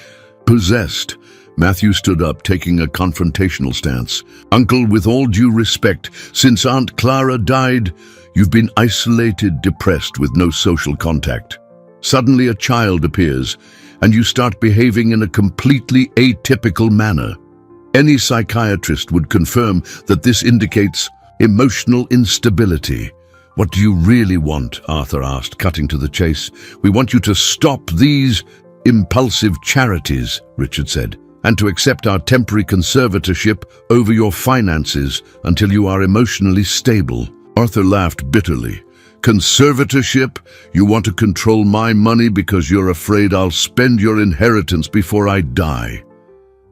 possessed. Matthew stood up, taking a confrontational stance. "Uncle, with all due respect, since Aunt Clara died, you've been isolated, depressed, with no social contact. Suddenly a child appears, and you start behaving in a completely atypical manner. Any psychiatrist would confirm that this indicates emotional instability." "What do you really want?" Arthur asked, cutting to the chase. "We want you to stop these impulsive charities," Richard said, "and to accept our temporary conservatorship over your finances until you are emotionally stable." Arthur laughed bitterly. "Conservatorship? You want to control my money because you're afraid I'll spend your inheritance before I die."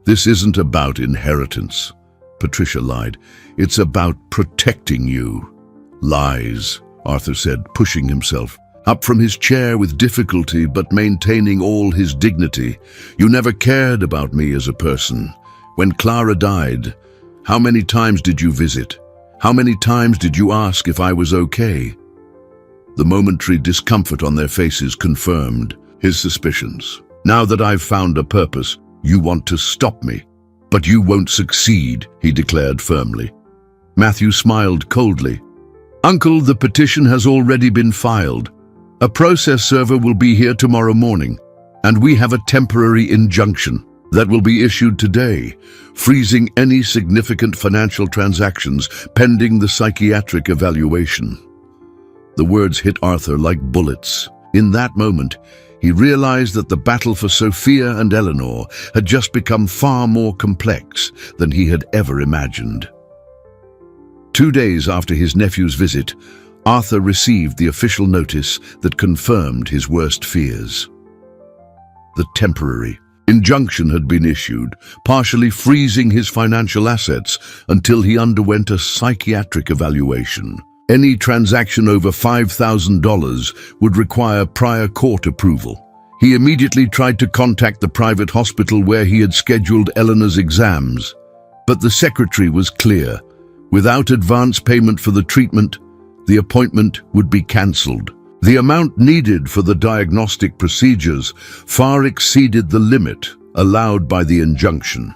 "This isn't about inheritance," Patricia lied. "It's about protecting you." "Lies," Arthur said, pushing himself up from his chair with difficulty but maintaining all his dignity. "You never cared about me as a person. When Clara died, how many times did you visit? How many times did you ask if I was okay?" The momentary discomfort on their faces confirmed his suspicions. "Now that I've found a purpose, you want to stop me. But you won't succeed," he declared firmly. Matthew smiled coldly. "Uncle, the petition has already been filed. A process server will be here tomorrow morning, and we have a temporary injunction that will be issued today, freezing any significant financial transactions pending the psychiatric evaluation." The words hit Arthur like bullets. In that moment, he realized that the battle for Sophia and Eleanor had just become far more complex than he had ever imagined. 2 days after his nephew's visit, Arthur received the official notice that confirmed his worst fears. The temporary injunction had been issued, partially freezing his financial assets until he underwent a psychiatric evaluation. Any transaction over $5,000 would require prior court approval. He immediately tried to contact the private hospital where he had scheduled Eleanor's exams, but the secretary was clear. Without advance payment for the treatment, the appointment would be cancelled. The amount needed for the diagnostic procedures far exceeded the limit allowed by the injunction.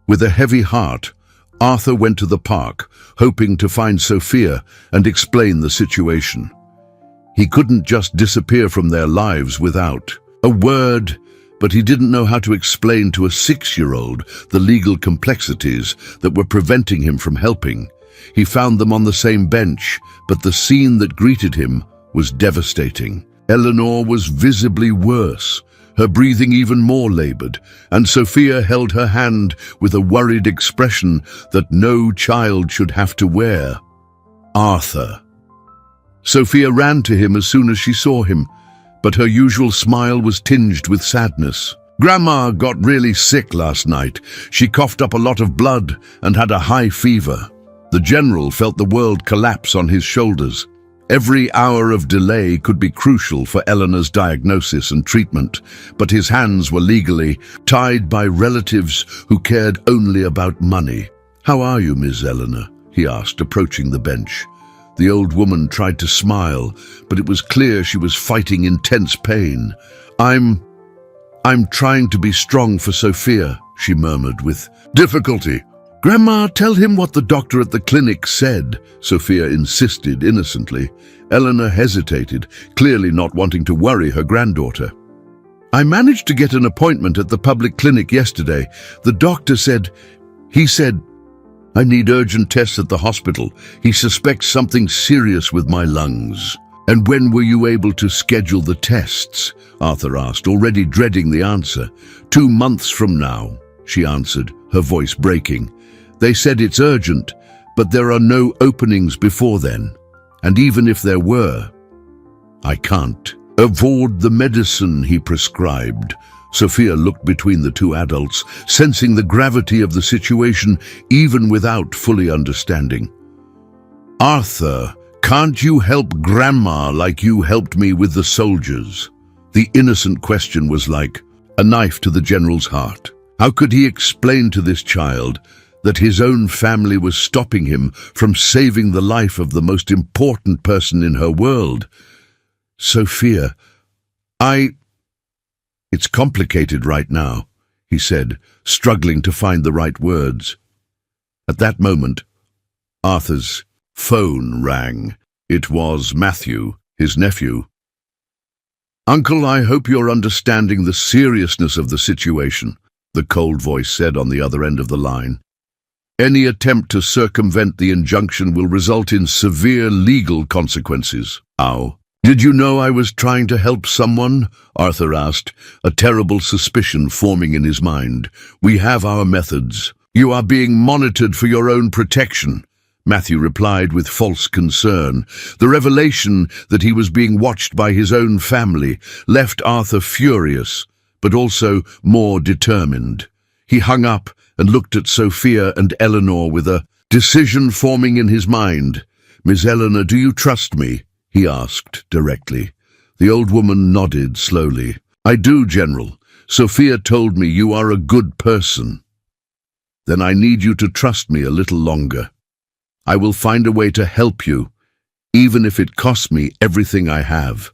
With a heavy heart, Arthur went to the park, hoping to find Sophia and explain the situation. He couldn't just disappear from their lives without a word, but he didn't know how to explain to a 6-year-old the legal complexities that were preventing him from helping. He found them on the same bench, but the scene that greeted him was devastating. Eleanor was visibly worse, her breathing even more labored, and Sophia held her hand with a worried expression that no child should have to wear. Arthur. Sophia ran to him as soon as she saw him, but her usual smile was tinged with sadness. Grandma got really sick last night. She coughed up a lot of blood and had a high fever. The general felt the world collapse on his shoulders. Every hour of delay could be crucial for Eleanor's diagnosis and treatment, but his hands were legally tied by relatives who cared only about money. "How are you, Miss Eleanor?" he asked, approaching the bench. The old woman tried to smile, but it was clear she was fighting intense pain. I'm trying to be strong for Sophia," she murmured with difficulty. "Grandma, tell him what the doctor at the clinic said," Sophia insisted innocently. Eleanor hesitated, clearly not wanting to worry her granddaughter. "I managed to get an appointment at the public clinic yesterday. The doctor said, I need urgent tests at the hospital. He suspects something serious with my lungs." "And when were you able to schedule the tests?" Arthur asked, already dreading the answer. 2 months from now," she answered, her voice breaking. "They said it's urgent, but there are no openings before then. And even if there were, I can't afford the medicine he prescribed." Sophia looked between the 2 adults, sensing the gravity of the situation even without fully understanding. "Arthur, can't you help Grandma like you helped me with the soldiers?" The innocent question was like a knife to the general's heart. How could he explain to this child that his own family was stopping him from saving the life of the most important person in her world? "Sophia, It's complicated right now," he said, struggling to find the right words. At that moment, Arthur's phone rang. It was Matthew, his nephew. "Uncle, I hope you're understanding the seriousness of the situation," the cold voice said on the other end of the line. "Any attempt to circumvent the injunction will result in severe legal consequences." "Ow. Did you know I was trying to help someone?" Arthur asked, a terrible suspicion forming in his mind. "We have our methods." "You are being monitored for your own protection," Matthew replied with false concern. The revelation that he was being watched by his own family left Arthur furious, but also more determined. He hung up and looked at Sophia and Eleanor with a decision forming in his mind. "Miss Eleanor, do you trust me?" he asked directly. The old woman nodded slowly. "I do, General. Sophia told me you are a good person." "Then I need you to trust me a little longer. I will find a way to help you, even if it costs me everything I have."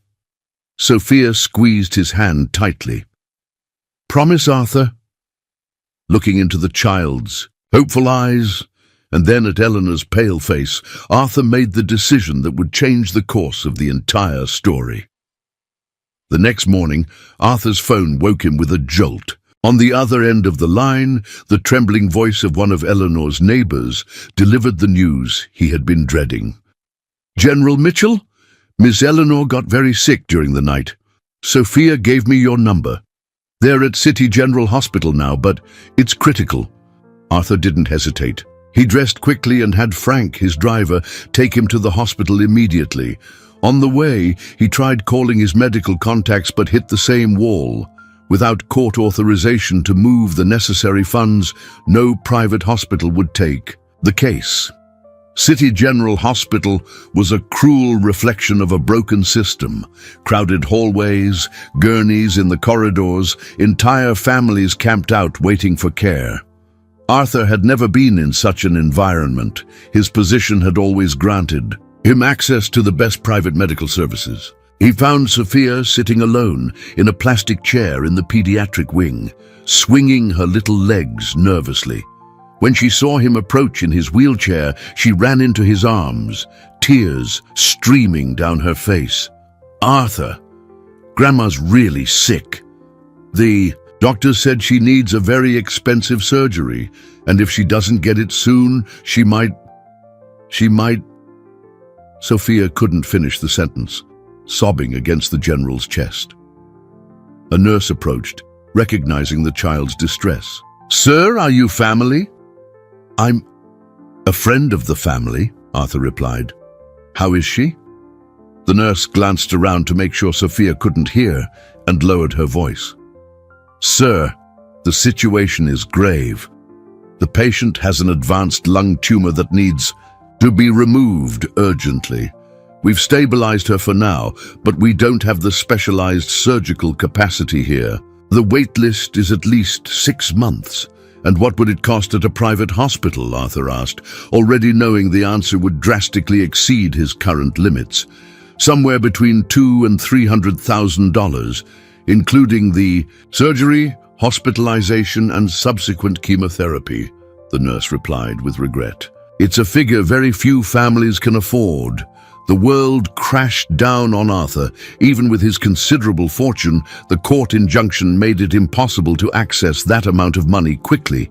Sophia squeezed his hand tightly. "Promise, Arthur?" Looking into the child's hopeful eyes, and then at Eleanor's pale face, Arthur made the decision that would change the course of the entire story. The next morning, Arthur's phone woke him with a jolt. On the other end of the line, the trembling voice of one of Eleanor's neighbors delivered the news he had been dreading. General Mitchell? Miss Eleanor got very sick during the night. Sophia gave me your number. They're at City General Hospital now, but it's critical." Arthur didn't hesitate. He dressed quickly and had Frank, his driver, take him to the hospital immediately. On the way, he tried calling his medical contacts but hit the same wall. Without court authorization to move the necessary funds, no private hospital would take the case. City General Hospital was a cruel reflection of a broken system. Crowded hallways, gurneys in the corridors, entire families camped out waiting for care. Arthur had never been in such an environment. His position had always granted him access to the best private medical services. He found Sophia sitting alone in a plastic chair in the pediatric wing, swinging her little legs nervously. When she saw him approach in his wheelchair, she ran into his arms, tears streaming down her face. "Arthur, Grandma's really sick. The doctor said she needs a very expensive surgery, and if she doesn't get it soon, she might... Sophia couldn't finish the sentence, sobbing against the general's chest. A nurse approached, recognizing the child's distress. "Sir, are you family?" "I'm a friend of the family," Arthur replied. "How is she?" The nurse glanced around to make sure Sophia couldn't hear and lowered her voice. "Sir, the situation is grave. The patient has an advanced lung tumor that needs to be removed urgently. We've stabilized her for now, but we don't have the specialized surgical capacity here. The wait list is at least 6 months. And what would it cost at a private hospital?" Arthur asked, already knowing the answer would drastically exceed his current limits. "Somewhere between $200,000 and $300,000, including the surgery, hospitalization, and subsequent chemotherapy," the nurse replied with regret. "It's a figure very few families can afford." The world crashed down on Arthur. Even with his considerable fortune, the court injunction made it impossible to access that amount of money quickly.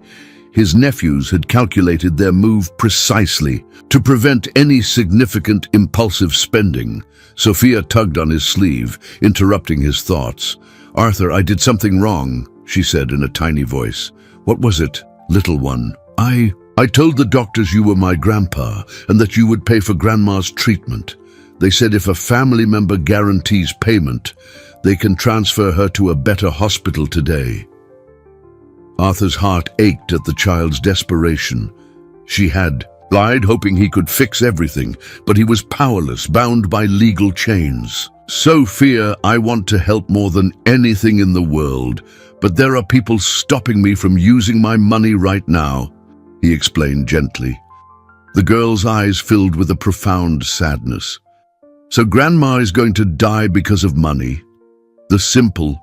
His nephews had calculated their move precisely to prevent any significant impulsive spending. Sophia tugged on his sleeve, interrupting his thoughts. "Arthur, I did something wrong," she said in a tiny voice. "What was it, little one?" I told the doctors you were my grandpa and that you would pay for Grandma's treatment. They said if a family member guarantees payment, they can transfer her to a better hospital today." Arthur's heart ached at the child's desperation. She had lied, hoping he could fix everything, but he was powerless, bound by legal chains. "Sophia, I want to help more than anything in the world, but there are people stopping me from using my money right now," he explained gently. The girl's eyes filled with a profound sadness. "So Grandma is going to die because of money?" The simple,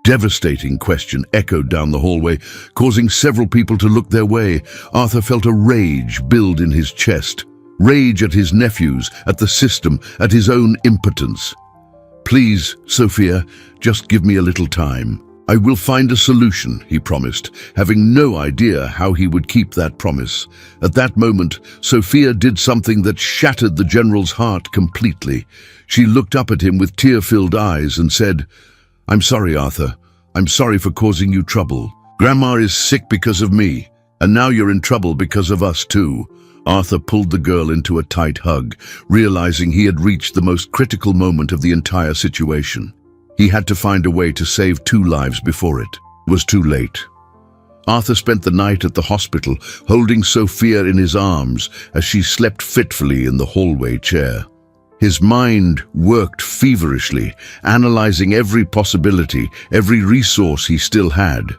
devastating question echoed down the hallway, causing several people to look their way. Arthur felt a rage build in his chest. Rage at his nephews, at the system, at his own impotence. "Please, Sophia, just give me a little time. I will find a solution," he promised, having no idea how he would keep that promise. At that moment, Sophia did something that shattered the general's heart completely. She looked up at him with tear-filled eyes and said, "I'm sorry, Arthur. I'm sorry for causing you trouble. Grandma is sick because of me, and now you're in trouble because of us too." Arthur pulled the girl into a tight hug, realizing he had reached the most critical moment of the entire situation. He had to find a way to save 2 lives before it was too late. Arthur spent the night at the hospital, holding Sophia in his arms as she slept fitfully in the hallway chair. His mind worked feverishly, analyzing every possibility, every resource he still had.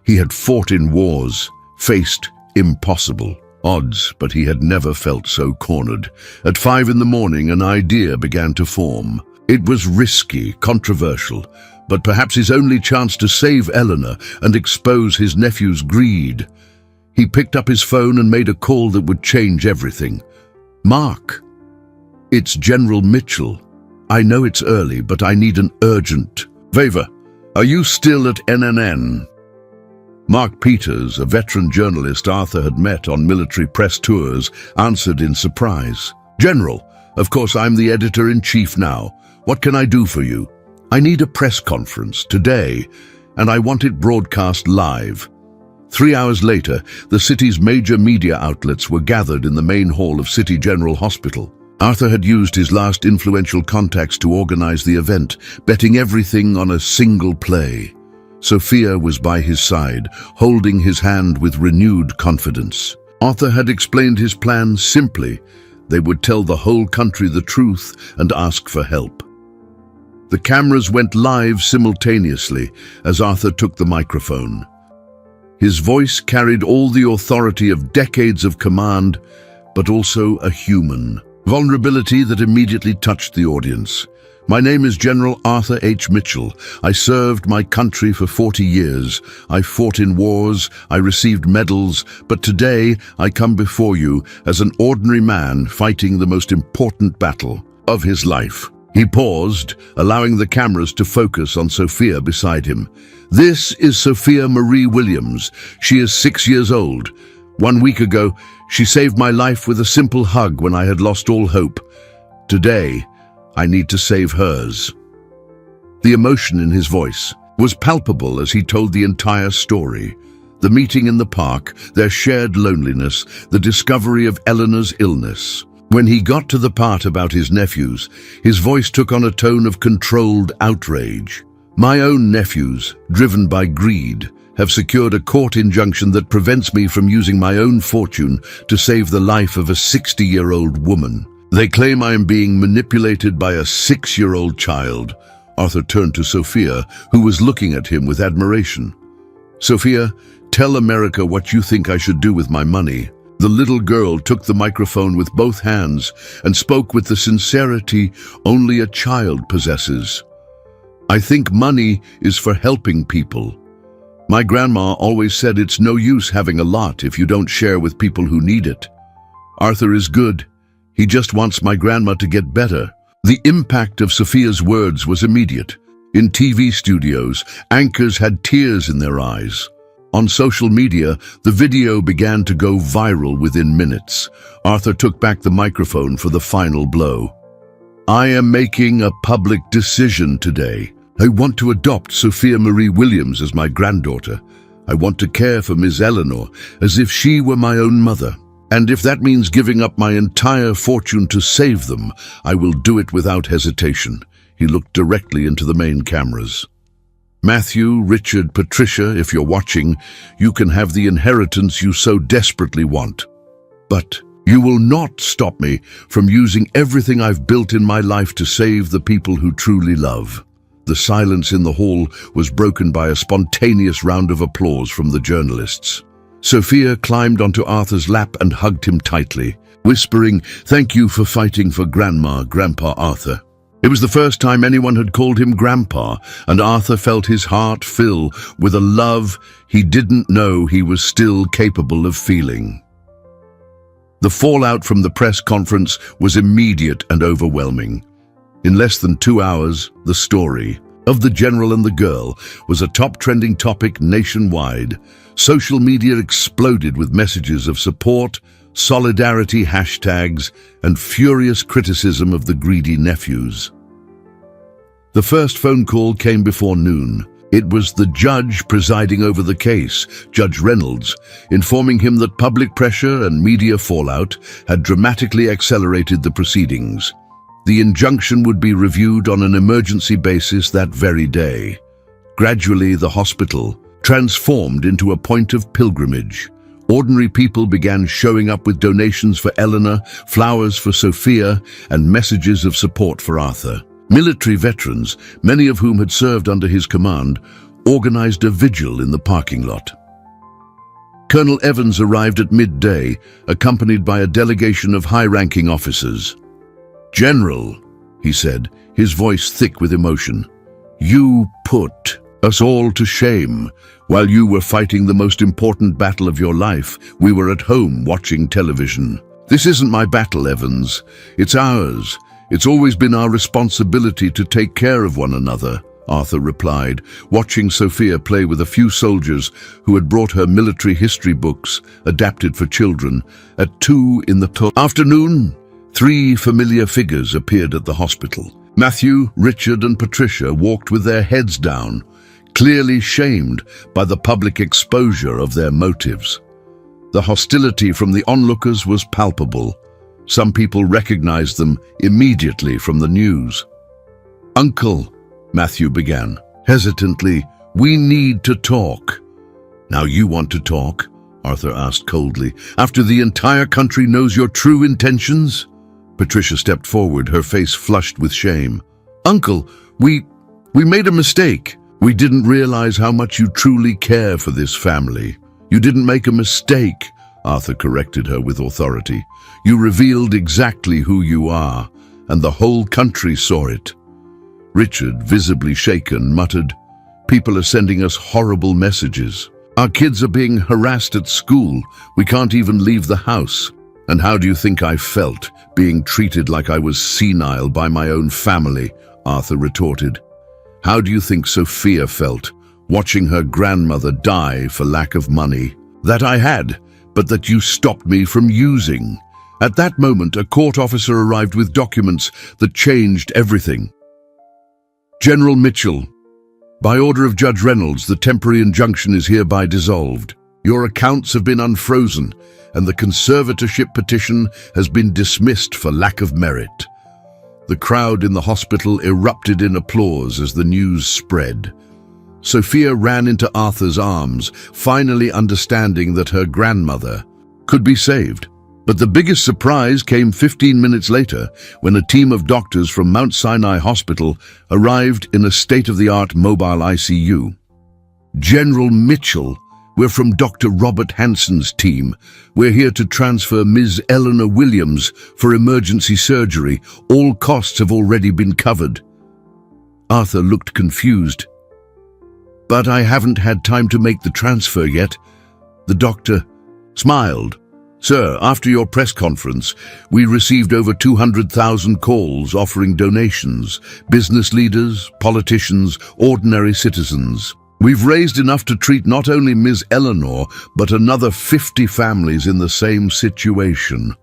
He had fought in wars, faced impossible odds, but he had never felt so cornered. At 5 in the morning, an idea began to form. It was risky, controversial, but perhaps his only chance to save Eleanor and expose his nephew's greed. He picked up his phone and made a call that would change everything. "Mark, it's General Mitchell. I know it's early, but I need an urgent favor. Are you still at NNN?" Mark Peters, a veteran journalist Arthur had met on military press tours, answered in surprise. "General, Of course, I'm the editor-in-chief now. What can I do for you? I need a press conference today, and I want it broadcast live. 3 hours later, the city's major media outlets were gathered in the main hall of City General Hospital. Arthur had used his last influential contacts to organize the event, betting everything on a single play. Sophia was by his side, holding his hand with renewed confidence. Arthur had explained his plan simply. They would tell the whole country the truth and ask for help. The cameras went live simultaneously as Arthur took the microphone. His voice carried all the authority of decades of command, but also a human vulnerability that immediately touched the audience. My name is General Arthur H. Mitchell. I served my country for 40 years. I fought in wars, I received medals, but today I come before you as an ordinary man fighting the most important battle of his life. He paused, allowing the cameras to focus on Sophia beside him. This is Sophia Marie Williams. She is 6 years old. 1 week ago, she saved my life with a simple hug when I had lost all hope. Today, I need to save hers. The emotion in his voice was palpable as he told the entire story. The meeting in the park, their shared loneliness, the discovery of Eleanor's illness. When he got to the part about his nephews, his voice took on a tone of controlled outrage. My own nephews, driven by greed, have secured a court injunction that prevents me from using my own fortune to save the life of a 60-year-old woman. They claim I am being manipulated by a 6-year-old child. Arthur turned to Sophia, who was looking at him with admiration. Sophia, tell America what you think I should do with my money. The little girl took the microphone with both hands and spoke with the sincerity only a child possesses. I think money is for helping people. My grandma always said it's no use having a lot if you don't share with people who need it. Arthur is good. He just wants my grandma to get better. The impact of Sophia's words was immediate. In TV studios, anchors had tears in their eyes. On social media, the video began to go viral within minutes. Arthur took back the microphone for the final blow. I am making a public decision today. I want to adopt Sophia Marie Williams as my granddaughter. I want to care for Miss Eleanor as if she were my own mother. And if that means giving up my entire fortune to save them, I will do it without hesitation. He looked directly into the main cameras. Matthew, Richard, Patricia, if you're watching, you can have the inheritance you so desperately want. But you will not stop me from using everything I've built in my life to save the people who truly love. The silence in the hall was broken by a spontaneous round of applause from the journalists. Sophia climbed onto Arthur's lap and hugged him tightly, whispering, "Thank you for fighting for Grandpa Arthur." It was the first time anyone had called him Grandpa, and Arthur felt his heart fill with a love he didn't know he was still capable of feeling. The fallout from the press conference was immediate and overwhelming. In less than 2 hours, the story of the general and the girl was a top trending topic nationwide. Social media exploded with messages of support, solidarity hashtags, and furious criticism of the greedy nephews. The first phone call came before noon. It was the judge presiding over the case, Judge Reynolds, informing him that public pressure and media fallout had dramatically accelerated the proceedings. The injunction would be reviewed on an emergency basis that very day. Gradually, the hospital transformed into a point of pilgrimage. Ordinary people began showing up with donations for Eleanor, flowers for Sophia, and messages of support for Arthur. Military veterans, many of whom had served under his command, organized a vigil in the parking lot. Colonel Evans arrived at midday, accompanied by a delegation of high-ranking officers. "General," he said, his voice thick with emotion, "you put us all to shame. While you were fighting the most important battle of your life, we were at home watching television. This isn't my battle, Evans. It's ours. It's always been our responsibility to take care of one another," Arthur replied, watching Sophia play with a few soldiers who had brought her military history books, adapted for children. At 2 in the afternoon, Three familiar figures appeared at the hospital. Matthew, Richard, and Patricia walked with their heads down, clearly shamed by the public exposure of their motives. The hostility from the onlookers was palpable. Some people recognized them immediately from the news. "Uncle," Matthew began, hesitantly, "we need to talk." "Now you want to talk?" Arthur asked coldly. "After the entire country knows your true intentions?" Patricia stepped forward, her face flushed with shame. "Uncle, we made a mistake. We didn't realize how much you truly care for this family." "You didn't make a mistake," Arthur corrected her with authority. "You revealed exactly who you are, and the whole country saw it." Richard, visibly shaken, muttered, "People are sending us horrible messages. Our kids are being harassed at school. We can't even leave the house. And how do you think I felt, being treated like I was senile by my own family?" Arthur retorted. "How do you think Sophia felt, watching her grandmother die for lack of money? That I had, but that you stopped me from using." At that moment, a court officer arrived with documents that changed everything. "General Mitchell, by order of Judge Reynolds, the temporary injunction is hereby dissolved. Your accounts have been unfrozen, and the conservatorship petition has been dismissed for lack of merit." The crowd in the hospital erupted in applause as the news spread. Sophia ran into Arthur's arms, finally understanding that her grandmother could be saved. But the biggest surprise came 15 minutes later, when a team of doctors from Mount Sinai Hospital arrived in a state-of-the-art mobile ICU. "General Mitchell, we're from Dr. Robert Hansen's team. We're here to transfer Ms. Eleanor Williams for emergency surgery. All costs have already been covered." Arthur looked confused. "But I haven't had time to make the transfer yet." The doctor smiled. "Sir, after your press conference, we received over 200,000 calls offering donations. Business leaders, politicians, ordinary citizens. We've raised enough to treat not only Ms. Eleanor, but another 50 families in the same situation."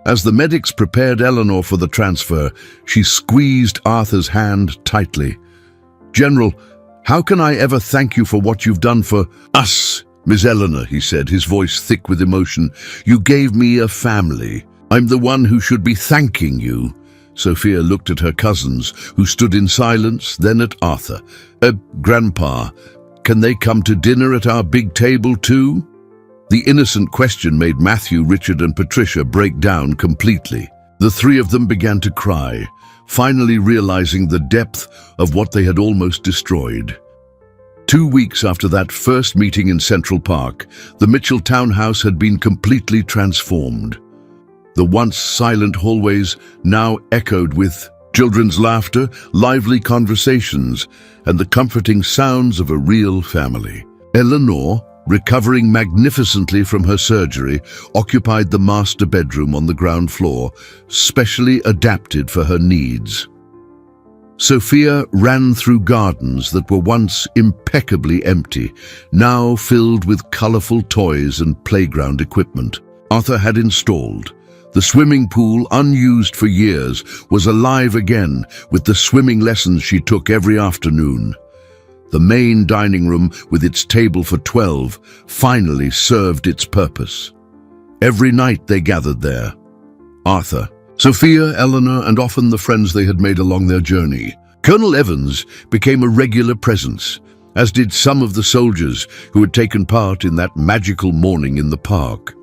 As the medics prepared Eleanor for the transfer, she squeezed Arthur's hand tightly. "General, how can I ever thank you for what you've done for us, Miss Eleanor," he said, his voice thick with emotion. "You gave me a family. I'm the one who should be thanking you." Sophia looked at her cousins, who stood in silence, then at Arthur. Grandpa, can they come to dinner at our big table too?" The innocent question made Matthew, Richard, and Patricia break down completely. The three of them began to cry, finally realizing the depth of what they had almost destroyed. 2 weeks after that first meeting in Central Park, the Mitchell townhouse had been completely transformed. The once silent hallways now echoed with children's laughter, lively conversations, and the comforting sounds of a real family. Eleanor, recovering magnificently from her surgery, occupied the master bedroom on the ground floor, specially adapted for her needs. Sophia ran through gardens that were once impeccably empty, now filled with colorful toys and playground equipment Arthur had installed. The swimming pool, unused for years, was alive again with the swimming lessons she took every afternoon. The main dining room, with its table for 12, finally served its purpose. Every night they gathered there. Arthur, Sophia, Eleanor, and often the friends they had made along their journey. Colonel Evans became a regular presence, as did some of the soldiers who had taken part in that magical morning in the park.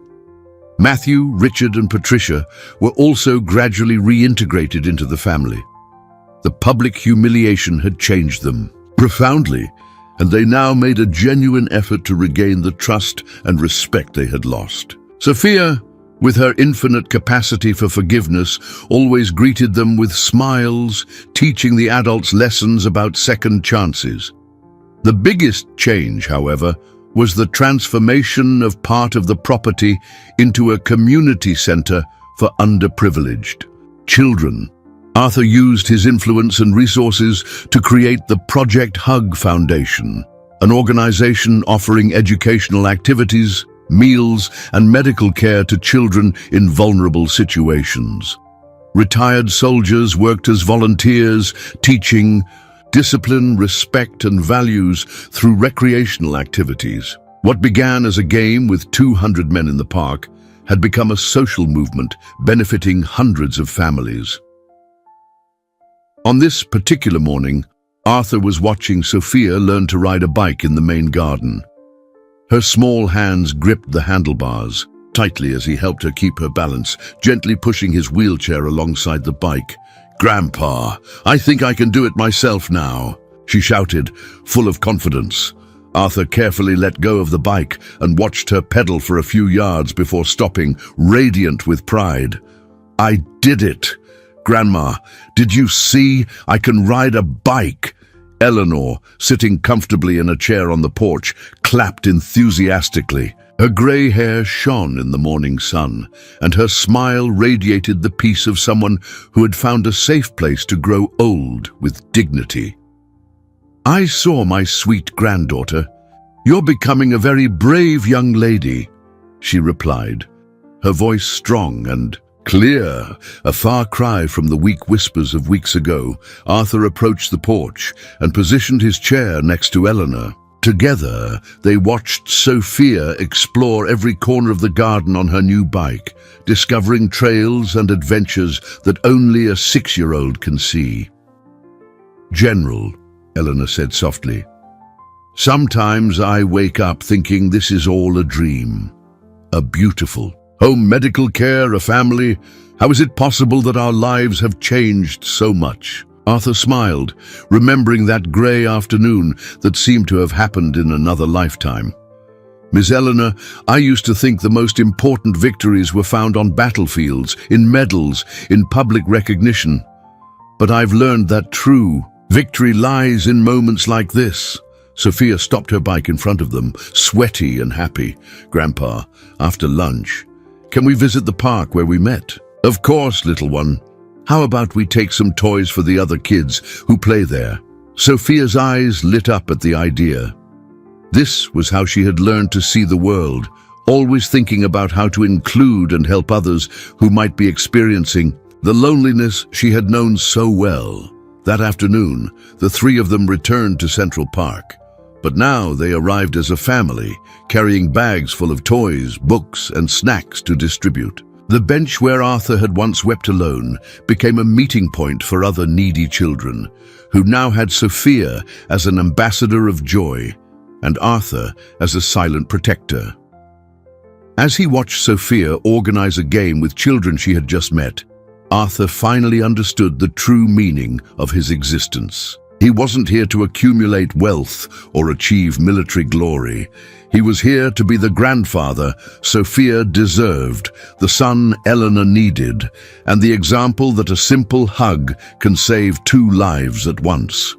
Matthew, Richard, and Patricia were also gradually reintegrated into the family. The public humiliation had changed them profoundly, and they now made a genuine effort to regain the trust and respect they had lost. Sophia, with her infinite capacity for forgiveness, always greeted them with smiles, teaching the adults lessons about second chances. The biggest change, however, was the transformation of part of the property into a community center for underprivileged children. Arthur used his influence and resources to create the Project Hug Foundation, an organization offering educational activities, meals, and medical care to children in vulnerable situations. Retired soldiers worked as volunteers, teaching discipline, respect, and values through recreational activities. What began as a game with 200 men in the park had become a social movement benefiting hundreds of families. On this particular morning, Arthur was watching Sophia learn to ride a bike in the main garden. Her small hands gripped the handlebars tightly as he helped her keep her balance, gently pushing his wheelchair alongside the bike. "Grandpa, I think I can do it myself now," she shouted, full of confidence. Arthur carefully let go of the bike and watched her pedal for a few yards before stopping, radiant with pride. "I did it! Grandma, did you see? I can ride a bike!" Eleanor, sitting comfortably in a chair on the porch, clapped enthusiastically. Her grey hair shone in the morning sun, and her smile radiated the peace of someone who had found a safe place to grow old with dignity. "I saw my sweet granddaughter. You're becoming a very brave young lady," she replied, her voice strong and clear, a far cry from the weak whispers of weeks ago. Arthur approached the porch and positioned his chair next to Eleanor. Together, they watched Sophia explore every corner of the garden on her new bike, discovering trails and adventures that only a 6-year-old can see. "General," Eleanor said softly, "sometimes I wake up thinking this is all a dream. A beautiful home, medical care, a family. How is it possible that our lives have changed so much?" Arthur smiled, remembering that grey afternoon that seemed to have happened in another lifetime. "Miss Eleanor, I used to think the most important victories were found on battlefields, in medals, in public recognition. But I've learned that true victory lies in moments like this." Sophia stopped her bike in front of them, sweaty and happy. "Grandpa, after lunch, can we visit the park where we met?" "Of course, little one. How about we take some toys for the other kids who play there?" Sophia's eyes lit up at the idea. This was how she had learned to see the world, always thinking about how to include and help others who might be experiencing the loneliness she had known so well. That afternoon, the three of them returned to Central Park. But now they arrived as a family, carrying bags full of toys, books, and snacks to distribute. The bench where Arthur had once wept alone became a meeting point for other needy children, who now had Sophia as an ambassador of joy and Arthur as a silent protector. As he watched Sophia organize a game with children she had just met, Arthur finally understood the true meaning of his existence. He wasn't here to accumulate wealth or achieve military glory. He was here to be the grandfather Sophia deserved, the son Eleanor needed, and the example that a simple hug can save 2 lives at once.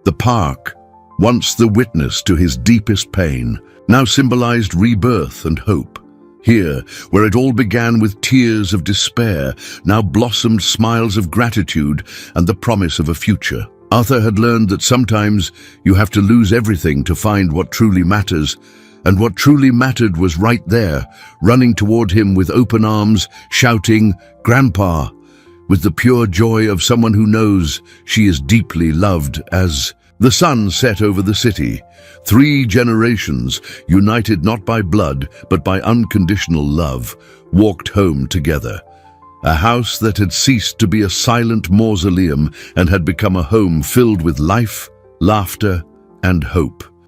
The park, once the witness to his deepest pain, now symbolized rebirth and hope. Here, where it all began with tears of despair, now blossomed smiles of gratitude and the promise of a future. Arthur had learned that sometimes you have to lose everything to find what truly matters, and what truly mattered was right there, running toward him with open arms, shouting, "Grandpa," with the pure joy of someone who knows she is deeply loved. As the sun set over the city, 3 generations, united not by blood but by unconditional love, walked home together. A house that had ceased to be a silent mausoleum and had become a home filled with life, laughter, and hope.